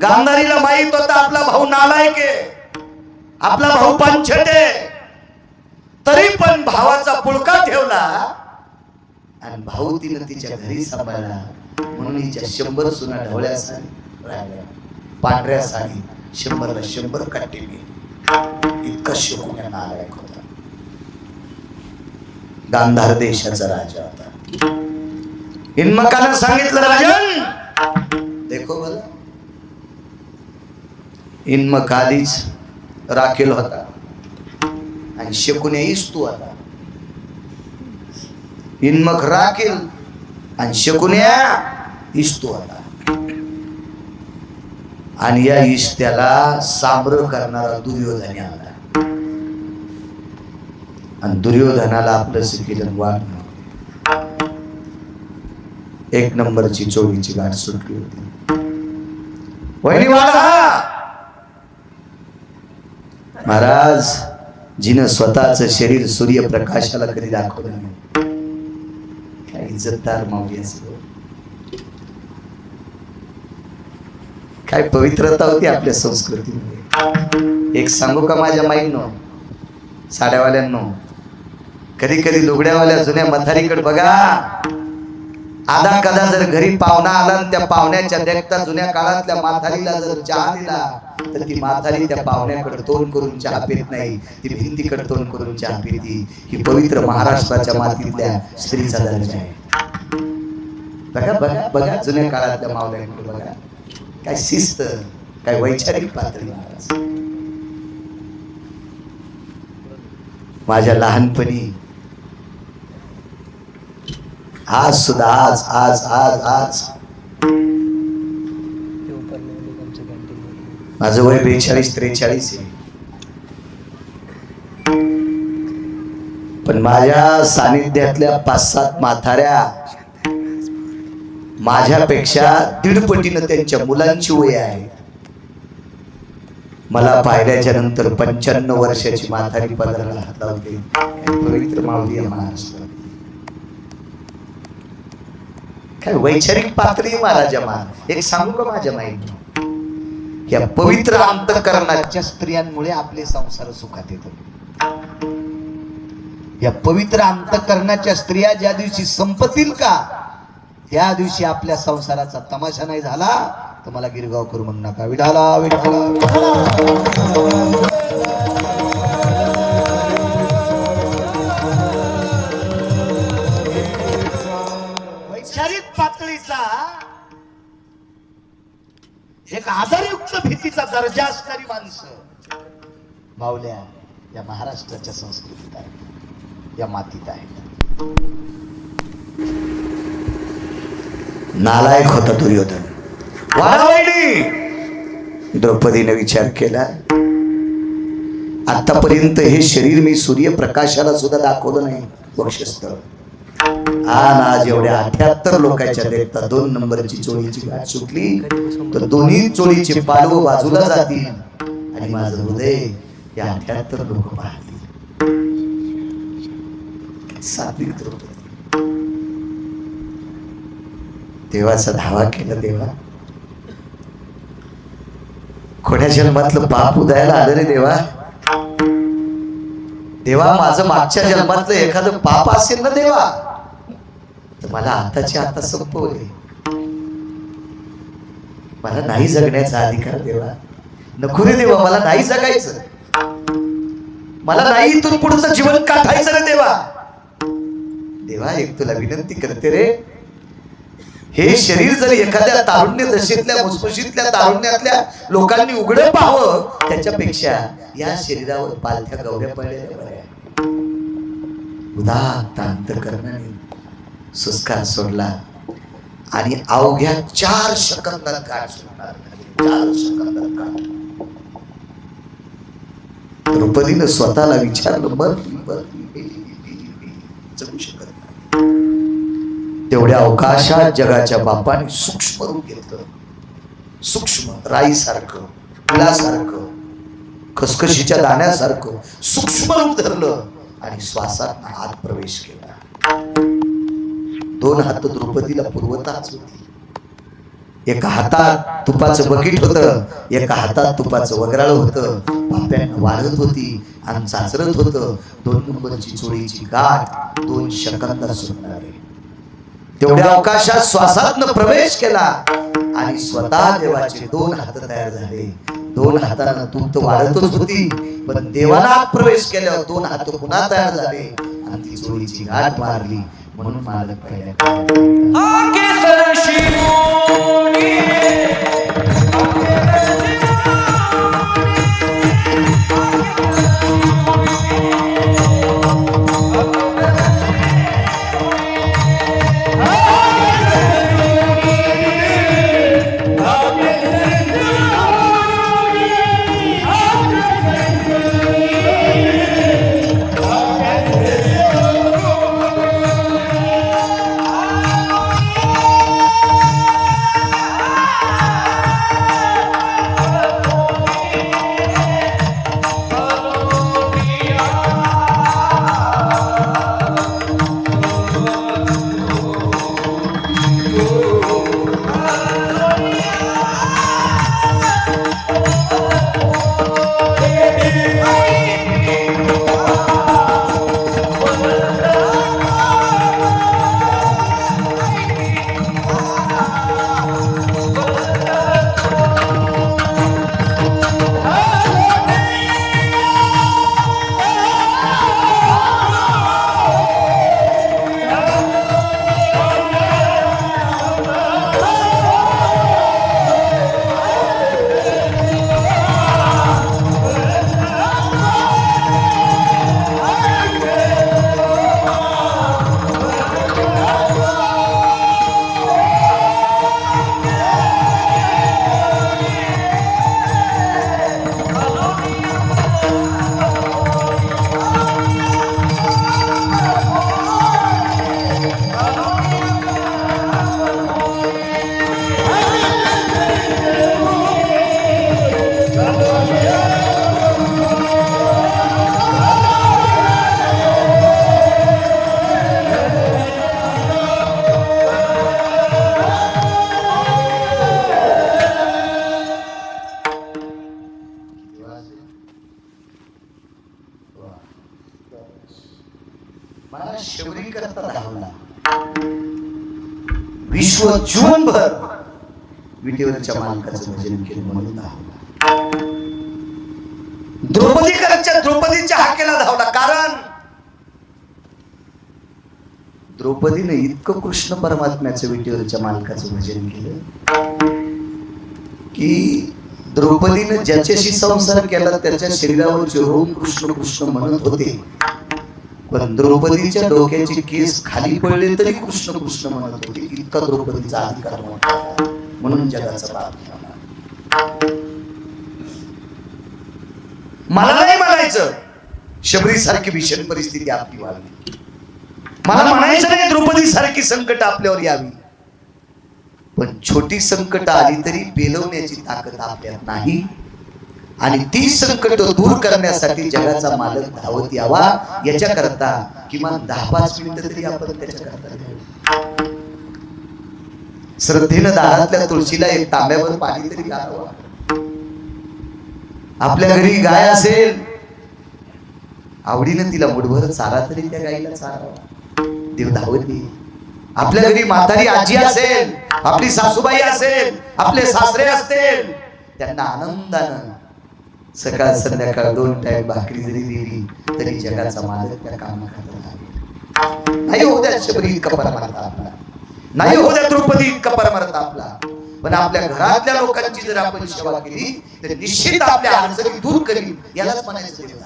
गांधारीला माहित होता आपला भाऊ नालायक आहे, आपला भाऊ पांचट आहे, तरी पण भावाचा पुळका ठेवला आणि भाऊ तिनं तिच्या घरी सांभाळला. म्हणून हिच्या 100 सुना ढवळ्या साडी राहिल्या, पांढऱ्या साडी 100ला 100 काटे गेली. इतका शकुन्या नालायक होता. गांधार देशाचा राजा होता. इन्मकानं सांगितलं, राजन देखो बोला. इन्मक आधीच राखेल होता आणि शकुन्या इस्तू होता. इन्मक राखेल आणि शकुन्या इस्तू होता. आणि या इष्ट्याला सामर करणारा दुर्योधन आला आणि दुर्योधनाला आपलं केलं वाढणं. एक नंबरची चोळीची गाठ सुटली होती. वहिनी वाढा. महाराज जिनं स्वतःच शरीर सूर्यप्रकाशाला कधी दाखवलं नाही, काय इज्जतदार माऊली असं, काय पवित्रता होती आपल्या संस्कृतीमध्ये. एक सांगू का माझ्या माईंनो, साड्यावाल्यांनो, कधी कधी लुगड्यावाल्या जुन्या मथारीकडे बघा. आधा कदा जर घरी पाहुणा आला आणि त्या पाहुण्याच्या देखता जुन्या काळातल्या माथारीला जर चहा दिला तर ती माथारी त्या पाहुण्याकडे तोंड करून चहा पित नाही, ती भिंतीकडे तोंड करून चहा पिती. ही पवित्र महाराष्ट्राच्या मातीतल्या स्त्रीचा दर्जा आहे. बघा बघा बघा जुन्या काळातल्या मावळ्यांकडे बघा, काय शिस्त, काय वैचारिक पातळी. महाराज माझ्या लहानपणी आज सुद्धा आज आज आज आज माझं वय 42-43 आहे, पण माझ्या सानिध्यातल्या 5-7 म्हाताऱ्या माझ्यापेक्षा 1.5 पटीनं त्यांच्या मुलांची वय आहे. मला पाहिल्याच्या नंतर 95 वर्षाची म्हातारी पदराला हात लावते. पवित्र माऊली आहे महाराष्ट्रात. काय वैचारिक पातळी महाराजा मान. एक सांगू का माझ्या माहिती, या पवित्र अंतःकरणाच्या स्त्रियांमुळे आपले संसार सुखात येतात. या पवित्र अंतःकरणाच्या स्त्रिया ज्या दिवशी संपतील का, त्या दिवशी आपल्या संसाराचा तमाशा नाही झाला तर मला गिरगाव करू म्हणू नका. विठाला विठाला विठाला. वैचारिक पातळीचा एक आधारयुक्त भीतीचा दर्जा असणारी माणसं माऊल्या या महाराष्ट्राच्या संस्कृतीत आहेत, या मातीत आहेत. नालायक होता दुर्योधन. द्रौपदीने विचार केला, आतापर्यंत हे शरीर मी सूर्यप्रकाशाला सुद्धा दाखवलं नाही वक्षस्थळ. आज एवढ्या 78 लोकांच्या देखता 2 नंबरची चोळीची गाठ सुटली तर दोन्ही चोळीचे पालव बाजूला जातील आणि माझं हृदय या 78 लोक पाहतील. सात्विक द्रौपदी देवाचा धावा केला. देवा, खोट्या जन्मातलं पाप उदयाला आलं रे देवा. देवा, माझं मागच्या जन्मातलं एखादं पाप असेल ना देवा, तर मला आताच्या आता संपवले. मला नाही जगण्याचा अधिकार देवा. नको रे देवा, मला नाही जगायचं. मला नाही इथून पुढचं जीवन काढायचं रे देवा. देवा, एक तुला विनंती करते रे, हे शरीर जर एखाद्या तारुण्य दशेतल्या मुसमुशीतल्या तारुण्यातल्या लोकांनी उघडं पाहावं त्याच्यापेक्षा या शरीरावर पालथ्या गवऱ्या पडलेल्या बऱ्या. उदात्त अंतःकरणाने सुस्कार सोडला आणि अवघ्या 4 सेकंदात गाठ सुटणार. 4 सेकंदात गाठ. द्रौपदीनं स्वतःला विचारलं, जगू शकत नाही. तेवढ्या अवकाशात जगाच्या बापाने सूक्ष्म रूप घेतलं. सूक्ष्म राईसारखं, फुलासारखं, खसखशीच्या दाण्यासारखं सूक्ष्म रूप धरलं आणि श्वासात आत प्रवेश केला. 2 हात द्रौपदीला पुरवताच होती. एका हातात तुपाचं बकीट होतं, एका हातात तुपाचं वगराळ होतं. पाप्यानं वाढत होती आणि चाचरत होतं. 2 नंबरची चोळीची गाठ 2 सेकंदात सुटणार. तेवढ्या अवकाशात श्वासातनं प्रवेश केला आणि स्वतः देवाचे 2 हात तयार झाले. 2 हातानं तूप वाढतच होती, पण देवाला प्रवेश केल्यावर 2 हात पुन्हा तयार झाले आणि ती चोळीची गाठ मारली. म्हणून मालक पहिल्या मला शबरी करता धावला, विश्व जीवनभर विटेवरच्या मालकाचं भजन केलं म्हणून धावला. द्रौपदीच्या हाकेला धावला, कारण द्रौपदीने इतकं कृष्ण परमात्म्याचं विटेवरच्या मालकाचं भजन केलं की द्रौपदीने ज्याच्याशी संसार केला त्याच्या शरीरावर रोम कृष्ण कृष्ण म्हणत होते, पण द्रौपदीच्या डोक्याचे केस खाली पडले तरी कृष्ण कृष्ण म्हणत होते. इतका द्रौपदीचा अधिकार होता, म्हणून जगाचा बाप झाला. मला नाही म्हणायचं शबरी सारखी भीषण परिस्थिती आपली व्हावी, मला म्हणायचं नाही द्रौपदी सारखी संकट आपल्यावर यावी, पण छोटी संकट आली तरी पेलवण्याची ताकद आपल्यात नाही. आणि ती संकट दूर करण्यासाठी जगाचा मालक धावत यावा, याच्याकरता किमान 10-5 मिनिटं तरी आपण त्याच्याकरता द्यावी. श्रद्धेनं दारातल्या तुळशीला एक तांब्यावर पाणी तरी घालावं. आपल्या घरी गाय असेल, आवडीनं तिला मुठभर चारा तरी त्या गायीला चारावा, देव धावत येईल. आपल्या घरी म्हातारी आजी असेल, आपली सासूबाई असेल, आपले सासरे असतील, त्यांना आनंदानं सकाळ संध्याकाळ 2 टाइम भाकरी जरी दिली तरी जगाचा मालक त्या कामाखातर लागेल. नाही हो द्या शबरी इतका परमार्थ आपला, नाही हो द्या द्रौपदी इतका परमार्थ आपला, पण आपल्या घरातल्या लोकांची जर आपण सेवा केली तर निश्चित आपल्या अडचणी दूर करील, यालाच म्हणायचं देव.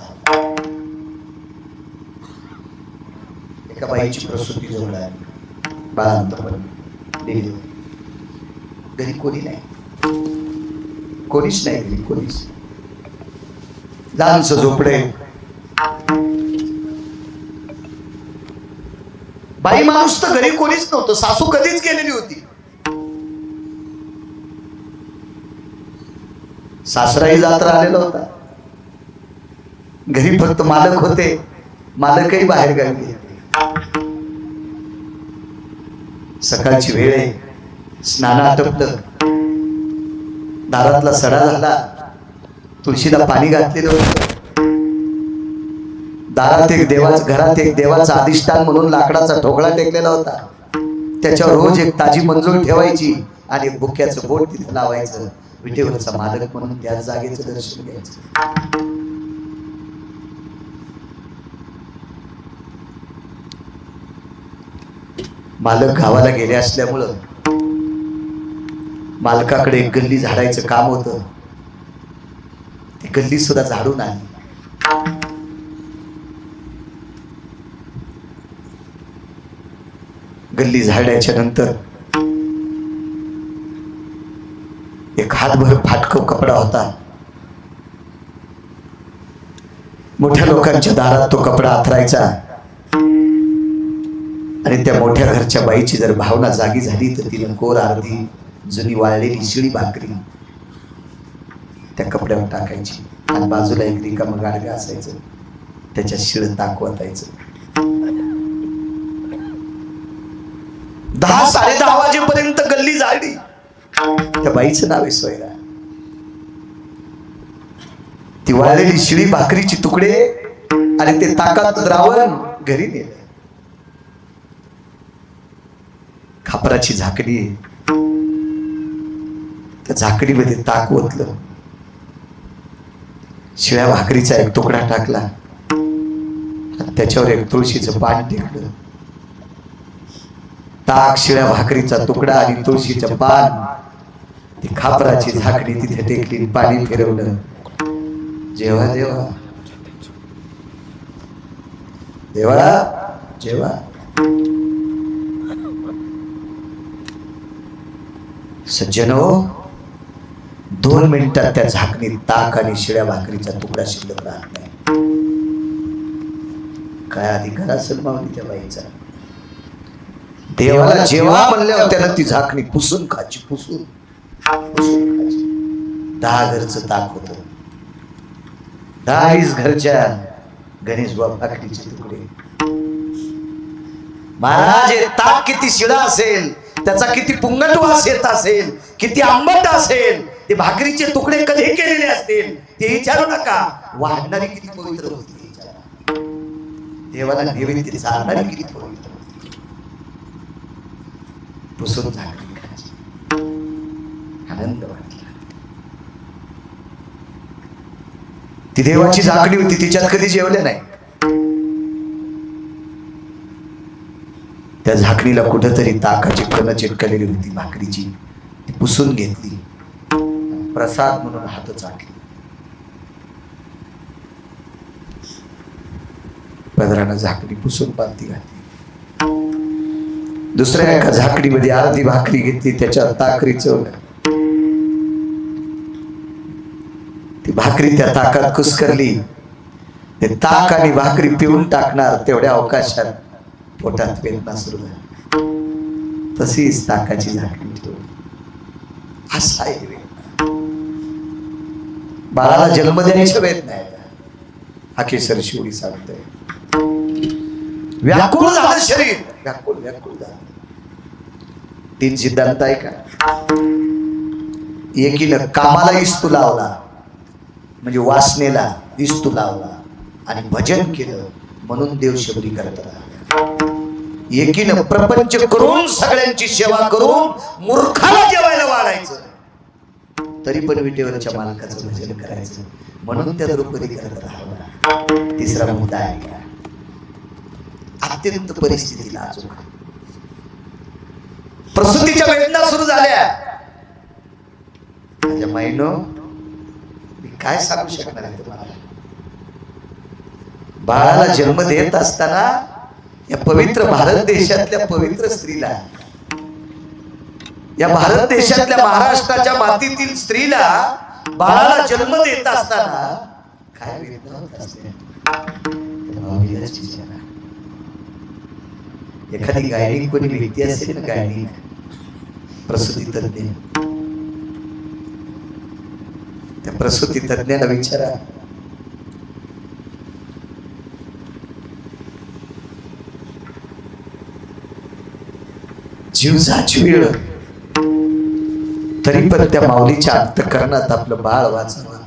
एका बाईची प्रसूती जवळ आली, बाळांतरपण घरी कोणी नाही, कोणीच नाही घरी, कोणीच. लहानसं झोपडे, बाई माणूस तर घरी कोणीच नव्हतं, सासू कधीच गेलेली होती. सासराही जात राहिलेला होता, घरी फक्त मालक होते, मालकही बाहेर गावी गेले. सकाळची वेळ आहे, स्नान आटपलं, दारातला सडा झाला, तुळशीला पाणी घातलेलं होतं. घरात एक देवाचा अधिष्ठान म्हणून लाकडाचा ठोकळा टेकलेला होता, त्याच्यावर रोज एक ताजी मंजूळ ठेवायची आणि बुक्याचं बोट तिथे लावायचं. विटेवरचा मालक म्हणून त्या जागेचं दर्शन घ्यायचं. मालक गावाला गेले असल्यामुळं मालकाकडे एक गल्ली झाडायचं काम होतं, ती गल्ली सुद्धा झाडून आली. गल्ली झाडायच्या नंतर एक हातभर फाटक कपडा होता, मोठ्या लोकांच्या दारात तो कपडा आथरायचा आणि त्या मोठ्या घरच्या बाईची जर भावना जागी झाली तर तिने कोर अर्धी जुनी वाळलेली शिळी भाकरी त्या कपड्यावर टाकायची आणि बाजूला एक रिकामं गाडगं असायचं, त्याच्या शिळ ताक वतायचं. 10-10:30 वाजेपर्यंत गल्ली जाळली. त्या बाईचं नाव आहे सोयरा. ती वाळलेली शिळी भाकरीची तुकडे आणि ते ताकात द्रावण घरी नेलं. खापराची झाकडी, त्या झाकडीमध्ये ताक ओतलं, शिळ्या भाकरीचा एक तुकडा टाकला, त्याच्यावर एक तुळशीचं पान टेकलं. ताक, शिळ्या भाकरीचा तुकडा आणि तुळशीचं पान, ती खापराची झाकडी तिथे टेकली, पाणी फिरवलं. जेवा देवा, देवा जेवा. सज्जनो, 2 मिनिटात त्या झाकणीत ताक आणि शिळ्या भाकरीचा तुकडा शिल्लक राहत नाही. काय अधिकार असेल माऊली त्या बाईचा? देवाला जेव्हा म्हणल्यावर त्यानं ती झाकणी पुसून खायची, पुसून खायची. 10 घरचं ताक होत, 10 घरच्या गणेश भाकरीचे तुकडे. महाराज, ताक किती शिळा असेल, त्याचा किती पुंगट वास येत असेल, किती आंबट असेल, ते भाकरीचे तुकडे कधी केलेले असतील ते विचारू नका. वाढणारी किती पवित्र होती विचारा. देवाला नैवेद्य चालणारी किती पवित्र पुसून झाकली खायची. आनंद वाटला. ती देवाची झाकणी होती, तिच्यात कधी जेवले नाही. त्या झाकणीला कुठेतरी ताकाची कण चिटकलेली होती भाकरीची, ती पुसून घेतली, प्रसाद म्हणून हात चाटले. पदरानं झाकणी पुसून पालती घातली. दुसऱ्या एका झाकणीमध्ये अर्धी भाकरी घेतली, त्याच्यात ताकरी चवलं. ती भाकरी त्या ताकात कुस्करली. ते ताक आणि भाकरी पिऊन टाकणार तेवढ्या अवकाशात पोटात वेदना सुरू झाली. तशीच ताकाची झाकणी ठेवली. असा आहे वेदना. बाळाला जन्म द्यायच्या वेदना आहे. अखेर शिवडी सांगतोय, व्याकुळ झालं शरीर, व्याकुळ व्याकुळ झालं. तीन सिद्धांत आहे का? एकीनं कामाला इस्तू लावला, म्हणजे वासनेला इस्तू लावला आणि भजन केलं म्हणून देव शबरी करत राहिला. एकीनं प्रपंच करून सगळ्यांची सेवा करून मूर्खाला जेवायला वाढायचं, तरी पण विटेवरच्या मालकाचं भजन करायचं म्हणून त्या द्रौपदी करत राहिला. तिसरा मुद्दा आहे का? अत्यंत परिस्थितीला अजून प्रसूतीच्या वेदना सुरू झाल्या. माझ्या महिनो मी काय सांगू शकणार आहे तुम्हाला. बाळाला जन्म देत असताना या पवित्र भारत देशातल्या पवित्र स्त्रीला, या भारत देशातल्या महाराष्ट्राच्या मातीतील स्त्रीला बाळाला जन्म देत असताना काय वेदना होत असते. एखादी गायनिक कोणी व्यक्ती असेल ना, गायनिक प्रसूती तज्ञ, त्या प्रसूती तज्ञाला विचारा, जीवजाची वेळ तरी पण त्या माऊलीच्या अंतःकरणात आपलं बाळ वाचवा,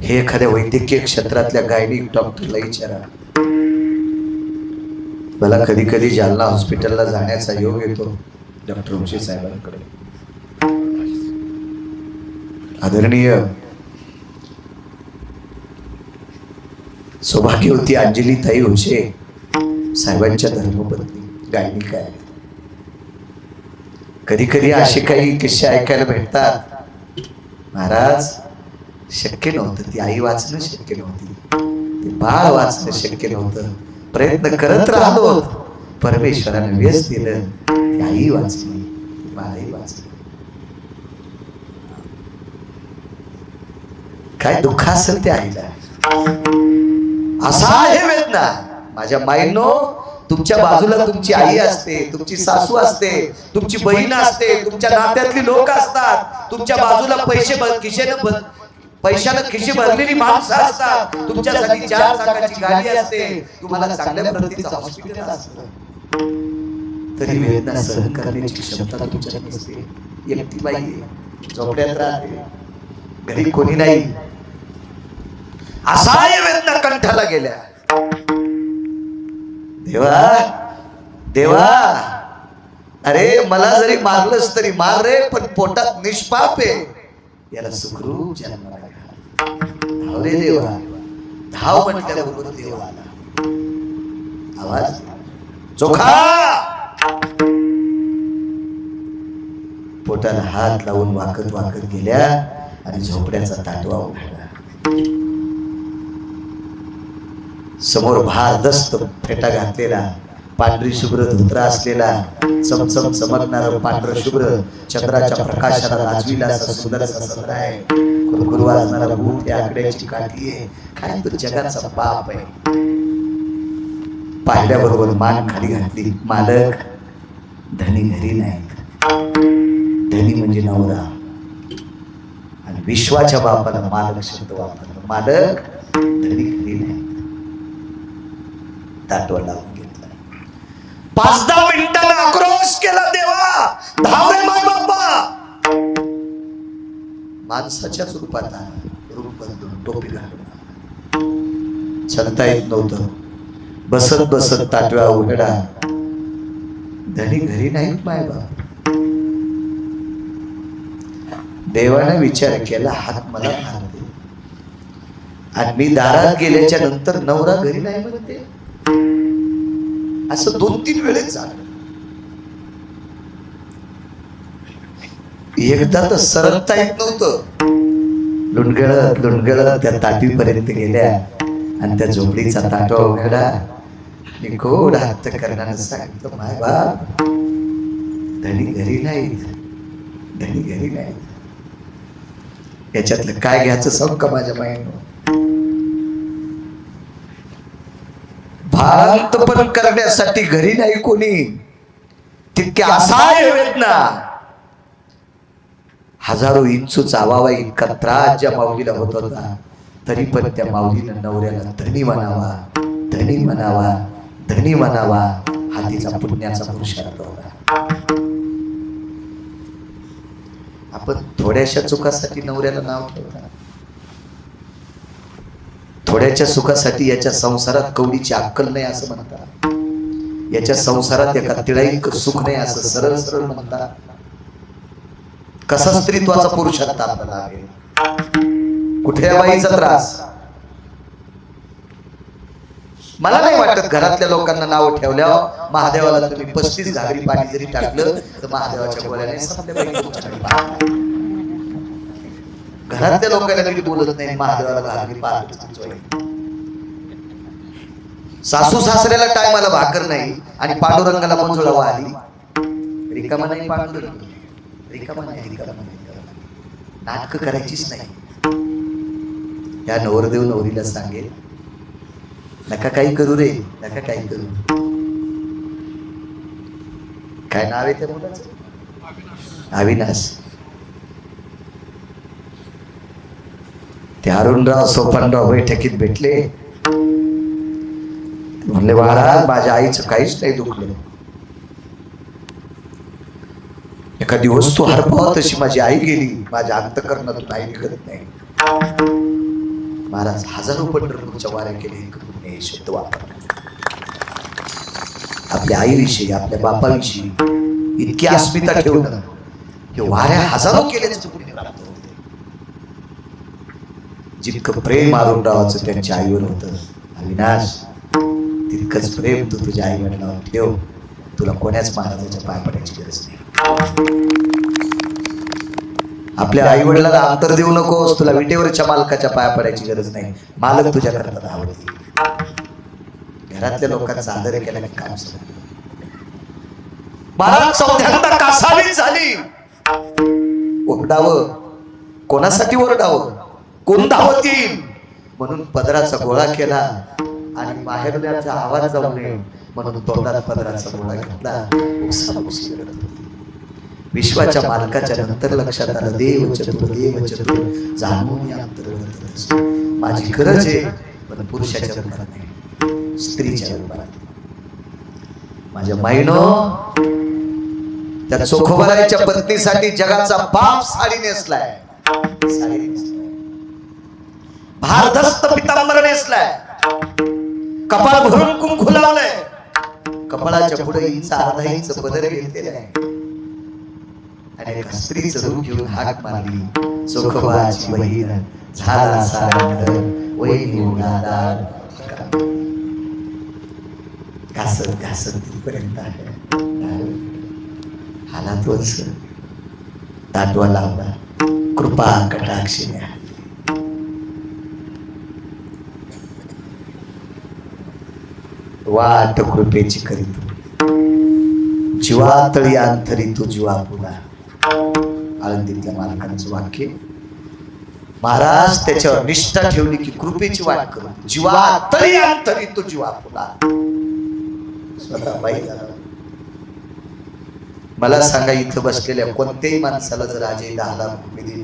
हे एखाद्या वैद्यकीय क्षेत्रातल्या गायनिक डॉक्टरला विचारा. मला कधी कधी जालना हॉस्पिटलला जाण्याचा योग येतो डॉक्टर मुशी साहेबांकडे. आदरणीय सौभाग्यवती अंजली ताई होशे साहेबांच्या धर्मपत्नी गायनिका आहेत. कधी कधी असे काही किस्से ऐकायला भेटतात, महाराज शक्य नव्हतं, ती आई वाचणं शक्य नव्हती, ते बाळ वाचणं शक्य नव्हतं, प्रयत्न करत राहिलो, परमेश्वराने व्यस दिलं, ती आई वाचली, बाळही वाचली. काय दुःख असेल त्या आईला. असा आहे वेदना. माझ्या माईनो, तुमच्या बाजूला तुमची आई असते, तुमची सासू असते, तुमची बहीण असते, तुमच्या नात्यातली लोक असतात, तुमच्या बाजूला पैशानं खिशे भरलेली माणसं असतात, तुमच्यासाठी 4 चाकाची गाडी असते, तुम्हाला चांगल्या प्रतीचं हॉस्पिटल असतं, तरी वेदना सहन करण्याची क्षमता तुमच्यात नसते. एकटी बाई आहे, झोपड्यात राहते, घरी कोणी नाही. असाय वेदना कंठाला गेल्या. देवा देवा, अरे मला जरी मारलंस तरी मार रे, पण पोटात निष्पाप आहे, याला सुखरूप जन्माला घाल. धाव रे देवा, धाव म्हटल्याबरोबर देव आला. आवाज चोखा. पोटाला हात लावून वाकत वाकत गेल्या आणि झोपड्याचा ताटवा उघडला. समोर भारदस्त फेटा घातलेला, पांढरी शुभ्र धोतर असलेला, चमचम चमकणारा पांढर शुभ्र चंद्राच्या प्रकाशाला लाजविला असा सुंदरसा सदरा आहे. कुरकुर वाजणारा बूट, आकड्याची काठी आहे. काय तो जगाचा बाप आहे. पाहिल्याबरोबर मान खाली घातली. मालक, धनी घरी नाहीत, धनी म्हणजे नवरा, आणि विश्वाच्या बापाला मालक शब्द वापरला. मालक, धनी घरी नाही. ताटवा लावून घेतला. 5-10 मिनिटांना आक्रोश केला. देवा, धाव रे माय बाप्पा. माणसाच्याच रूपात आला, रूप बदलून टोपी घालून. चलता येत नव्हतं, बसत बसत ताटव्या उघडा, धनी घरी नाहीत मायबाप. देवाने विचार केला, हात मला मारते आणि मी दारात गेल्याच्या नंतर नवरा घरी नाही म्हणते. असं 2-3 वेळेस झालं. एकदा तर सरकता येत नव्हतं. लुणगळत लुणगळत त्या ताटवीपर्यंत गेल्या आणि त्या झोपडीचा ताटवा उघडा आणि गोड हात करण्यानं सांगितलं, माय बाप धनी घरी नाहीत, धनी घरी नाहीत. याच्यातलं काय घ्यायचं सांग का माझ्या माईनं. भांतपण करण्यासाठी घरी नाही कोणी, तितके असहाय वेदना. हजारो इंचू चावावा इतका त्रास ज्या माऊलीला होत होता, तरी पण त्या माऊलीनं नवऱ्याला धनी म्हणावा, धनी म्हणावा, धनी म्हणावा. हा तिचा पुण्याचा पुरुषार्थ होता. आपण थोड्याशा चुकासाठी नवऱ्याला नाव ठेवता, थोड्याच्या सुखासाठी याच्या संसारात कवडीची अक्कल नाही असं म्हणतात, याच्या संसारात एका तिळाईक सुख नाही असं सरळ सरळ म्हणतात. कसा स्त्रीत्वाचा पुरुषार्थ आपल्याला आहे. कुठे बाईचा त्रास. मला नाही वाटत घरातल्या लोकांना नाव ठेवल्यावर महादेवाला तुम्ही 35 घागरी पाणी जरी टाकलं तर महादेवाच्या गोळ्याने घरातल्या लोकांना तरी बोलत नाही महादेवाला घागरी पाणी. सासू सासऱ्याला टायमाला भाकर नाही आणि पांडुरंगाला मंजुळावा आली. रिकामा नाही पांडुरंग, रिकामा नाही, रिकामा नाही. नाटक करायचीच नाही. या नवरदेव नवरीला सांगेल, नका काही करू रे, नका काही करू. काय नाव आहे त्या मुलाचं? अविनाश. ते अरुणराव सोपानराव बैठकीत भेटले. म्हणले, महाराज माझ्या आईचं काहीच नाही दुखलं. एखादी वस्तू हरपाव तशी माझी आई गेली, माझ्या अंतःकरणातून आई निघत नाही. महाराज हजारो पंढरपूरच्या वाऱ्या केले, पुण्य शब्द वापर. आपल्या आईविषयी, आपल्या बापाविषयी इतकी अस्मिता ठेवणं, हे वाऱ्या हजारो केल्याचं पुण्य प्राप्त होते. जितकं प्रेम अरुणरावाचं त्यांच्या आईवर होतं, अविनाश तितकंच प्रेम तू तुझ्या आई वडिलांवर ठेव. तुला कोण्याच महाराजाच्या पाय पडायची गरज नाही. आपल्या आई वडिलांना अंतर देऊ नकोस. तुला विटेवरच्या मालकाच्या पाया पडायची गरज नाही. मालक तुझ्या करतात आवडते. घरातल्या लोकांचा आदर केला की काम झालं. महाराज चौथ्यांदा कासावीस झाली. ओरडावं कोणासाठी ओरडावं, कोण धावत येईल म्हणून पदराचा गोळा केला आणि बाहेरल्याचा आवाज जाऊ नये म्हणून तोंडात पदराचा गोळा घेतला. विश्वाच्या मालकाच्या नंतर लक्षात आलं, देव चतुर, देव चतुर जाणून या अंतर्गत माझी गरज आहे, पण पुरुषाच्या रूपात नाही, स्त्रीच्या रूपात. माझ्या माईनो त्या चोखोबाराच्या पत्नीसाठी जगाचा बाप साडी नेसलाय, साडी नेसलाय, भारदस्त पितांबर नेसलाय, कपाळ भरून कुंकू लावलंय, कपाळाच्या पुढे इंच अर्धा इंच पदर घेतलेला आहे आणि एका स्त्रीचं रूप घेऊन हाक मारली, चोखोबाची बहीण झाला सारंग वैनी उडादार. घासत घासत तिथपर्यंत हालात वर्ष ताटवा लावला, कृपा कटाक्षीने वाट कृपेची करीत जीवातळी अंतरी तू जीवा पुरा. आळंदीतल्या मालकांचं वाक्य. महाराज त्याच्यावर निष्ठा ठेवली की कृपेची वाट करू, जीवातळी अंतरी तू जीवा पुरा. स्वतः बाई झाला. मला सांगा, इथं बसलेल्या कोणत्याही माणसाला जर आजी 10 लाख रुपये दिली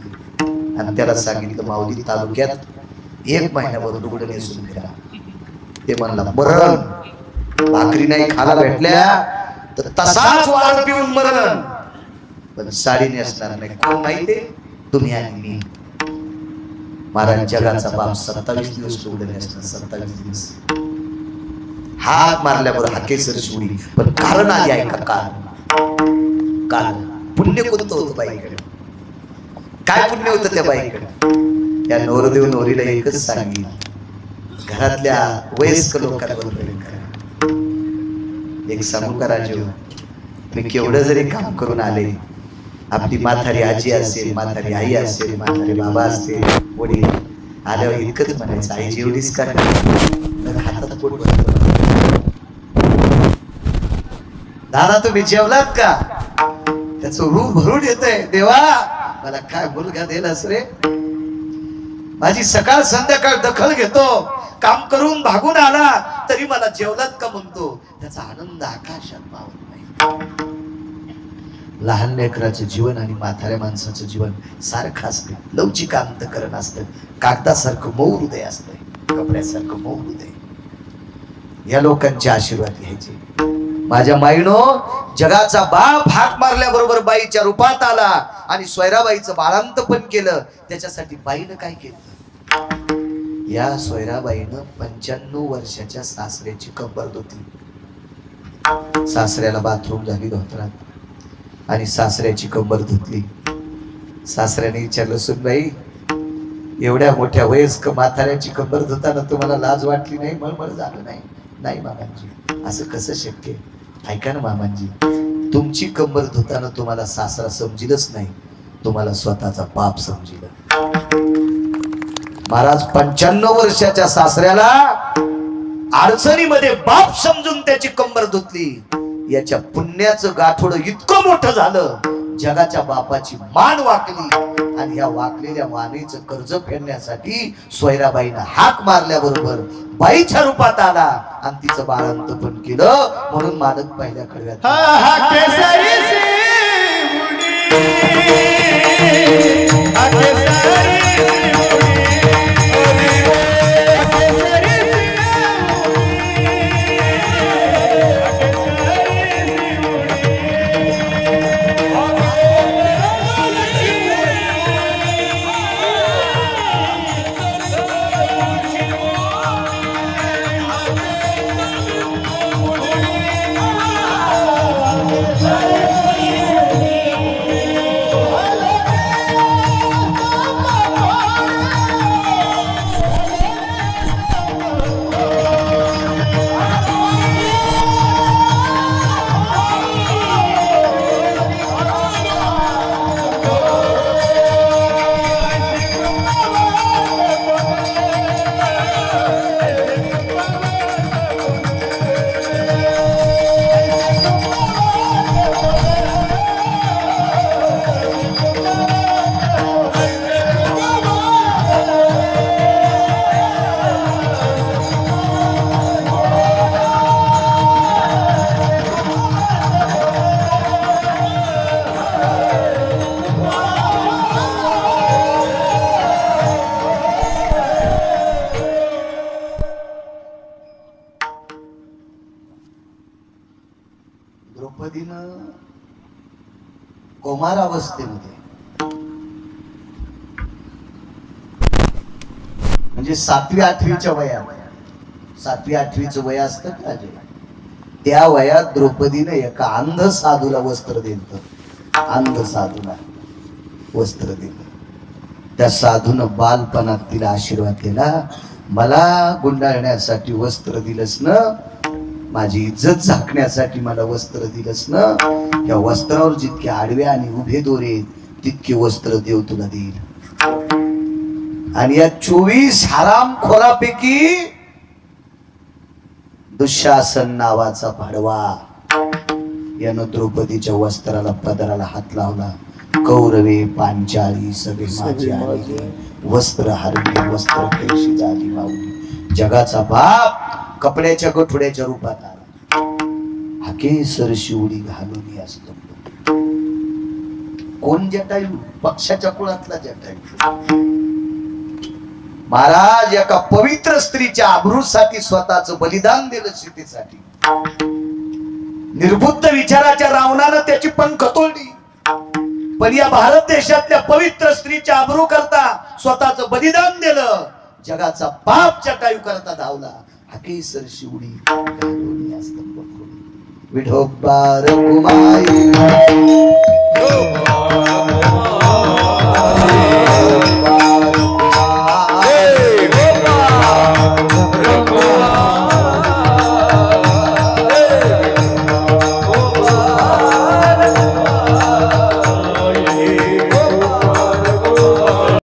आणि त्याला सांगितलं माऊली तालुक्यात 1 महिन्यावर रुग्ण नेसून फिरा, ते म्हणला मरण, भाकरी नाही खाला भेटल्या तर तसाच वार पिऊन मरण, पण साडी नेसणार नाही. कोण माहिती? तुम्ही आणि मी. महाराज जगाचा बाप 27 दिवस रुग्ण नेसणार, 27 दिवस. हाक मारल्याबरोबर हाकेसर शिवडी. पण कारण आधी आहे का? कारण पुण्य कोणतं होतं बाईकडे? काय पुण्य होतं त्या बाईकडे? त्या नवरदेव नवरीला एकच सांगेल, घरातल्या वयस्कर लोकांवर प्रेम करा. एक सांगू का राजू, मी केवढं जरी काम करून आले, आपली म्हातारी आजी असेल, म्हातारी आई असेल, म्हातारी बाबा असतील, वडील आल्यावर इतकंच म्हणायचं, आई जेवढीच का हातात पोट भरतं. दादा तुम्ही जेवलात का? त्याचं रूप भरून येतंय, देवा मला काय मुलगा दिलास रे. माझी सकाळ संध्याकाळ दखल घेतो, काम करून भागून आला तरी मला जेवलात का म्हणतो. त्याचा आनंद आकाशात पावत नाही. लहान लेकराचं जीवन आणि म्हाताऱ्या माणसाचं जीवन सारखं असतं, लवचिक अंतःकरण असतं, कागदासारखं मऊ हृदय असतं, कपड्यासारखं मऊ हृदय. या लोकांचे आशीर्वाद घ्यायचे. माझ्या माईनो जगाचा बाप हाक मारल्याबरोबर बाईच्या रूपात आला आणि सोयराबाईचं बाळांतपण केलं. त्याच्यासाठी बाईनं काय केलं? या सोयराबाईनं 95 वर्षाच्या सासऱ्याची कंबर धुतली. सासऱ्याला बाथरूम झाली धोत्रात आणि सासऱ्याची कंबर धुतली. सासऱ्याने विचारलं, सुनबाई एवढ्या मोठ्या वयस्क म्हाताऱ्याची कंबर धुताना तुम्हाला लाज वाटली नाही, मळमळ झालं नाही? नाही मामांजी, असं कसं शक्य? ऐका ना मामांजी, तुमची कंबर धुताना तुम्हाला सासरा समजिलच नाही, तुम्हाला स्वतःचा बाप समजिल. महाराज 95 वर्षाच्या सासऱ्याला अडचणीमध्ये बाप समजून त्याची कंबर धुतली. याच्या पुण्याचं गाठोड इतकं मोठं झालं, जगाच्या बापाची मान वाकली आणि या वाकलेल्या मानेचं कर्ज फेडण्यासाठी सोयराबाईनं हाक मारल्याबरोबर बाईच्या रूपात आला आणि तिचं बाळंतपण केलं. म्हणून मालक पहिल्या कडव्यात द्रौपदीनं कुमार अवस्थेमध्ये म्हणजे 7वी 8वीच्या वयात, 7वी 8वीचं वय असतं का, त्या वयात द्रौपदीनं एका अंध साधूला वस्त्र दिलं. अंध साधूला वस्त्र दिलं. त्या साधूनं बालपणात तिला आशीर्वाद दिला, मला गुंडाळण्यासाठी वस्त्र दिलंस ना, माझी इज्जत झाकण्यासाठी मला वस्त्र दिलंस ना, या वस्त्रावर जितके आडवे आणि उभे दोरे तितके वस्त्र देव तुला देईल. आणि या 24 हराम खोरापैकी दुःशासन नावाचा भाडवा यानं द्रौपदीच्या वस्त्राला पदराला हात लावला. कौरवे पांचाळी सगळे माझे आले, वस्त्र हरले वस्त्र कैशी झाली माऊली. जगाचा बाप कपड्याच्या गठुड्याच्या रूपात आला. हाकेसर शिवडी घालून असतो. कोण जटायू? पक्षाच्या कुळातला जटायू. महाराज एका पवित्र स्त्रीच्या आबरूसाठी स्वतःच बलिदान दिलं सीतेसाठी. निर्बुद्ध विचाराच्या रावणानं त्याची पंख तोडली, पण या भारत देशातल्या पवित्र स्त्रीच्या आबरू करता स्वतःच बलिदान दिलं. जगाचा पाप चटायू करता धावला हाकेसर शिवडी गाडोनी असत पकडून विठोबा रखुमाई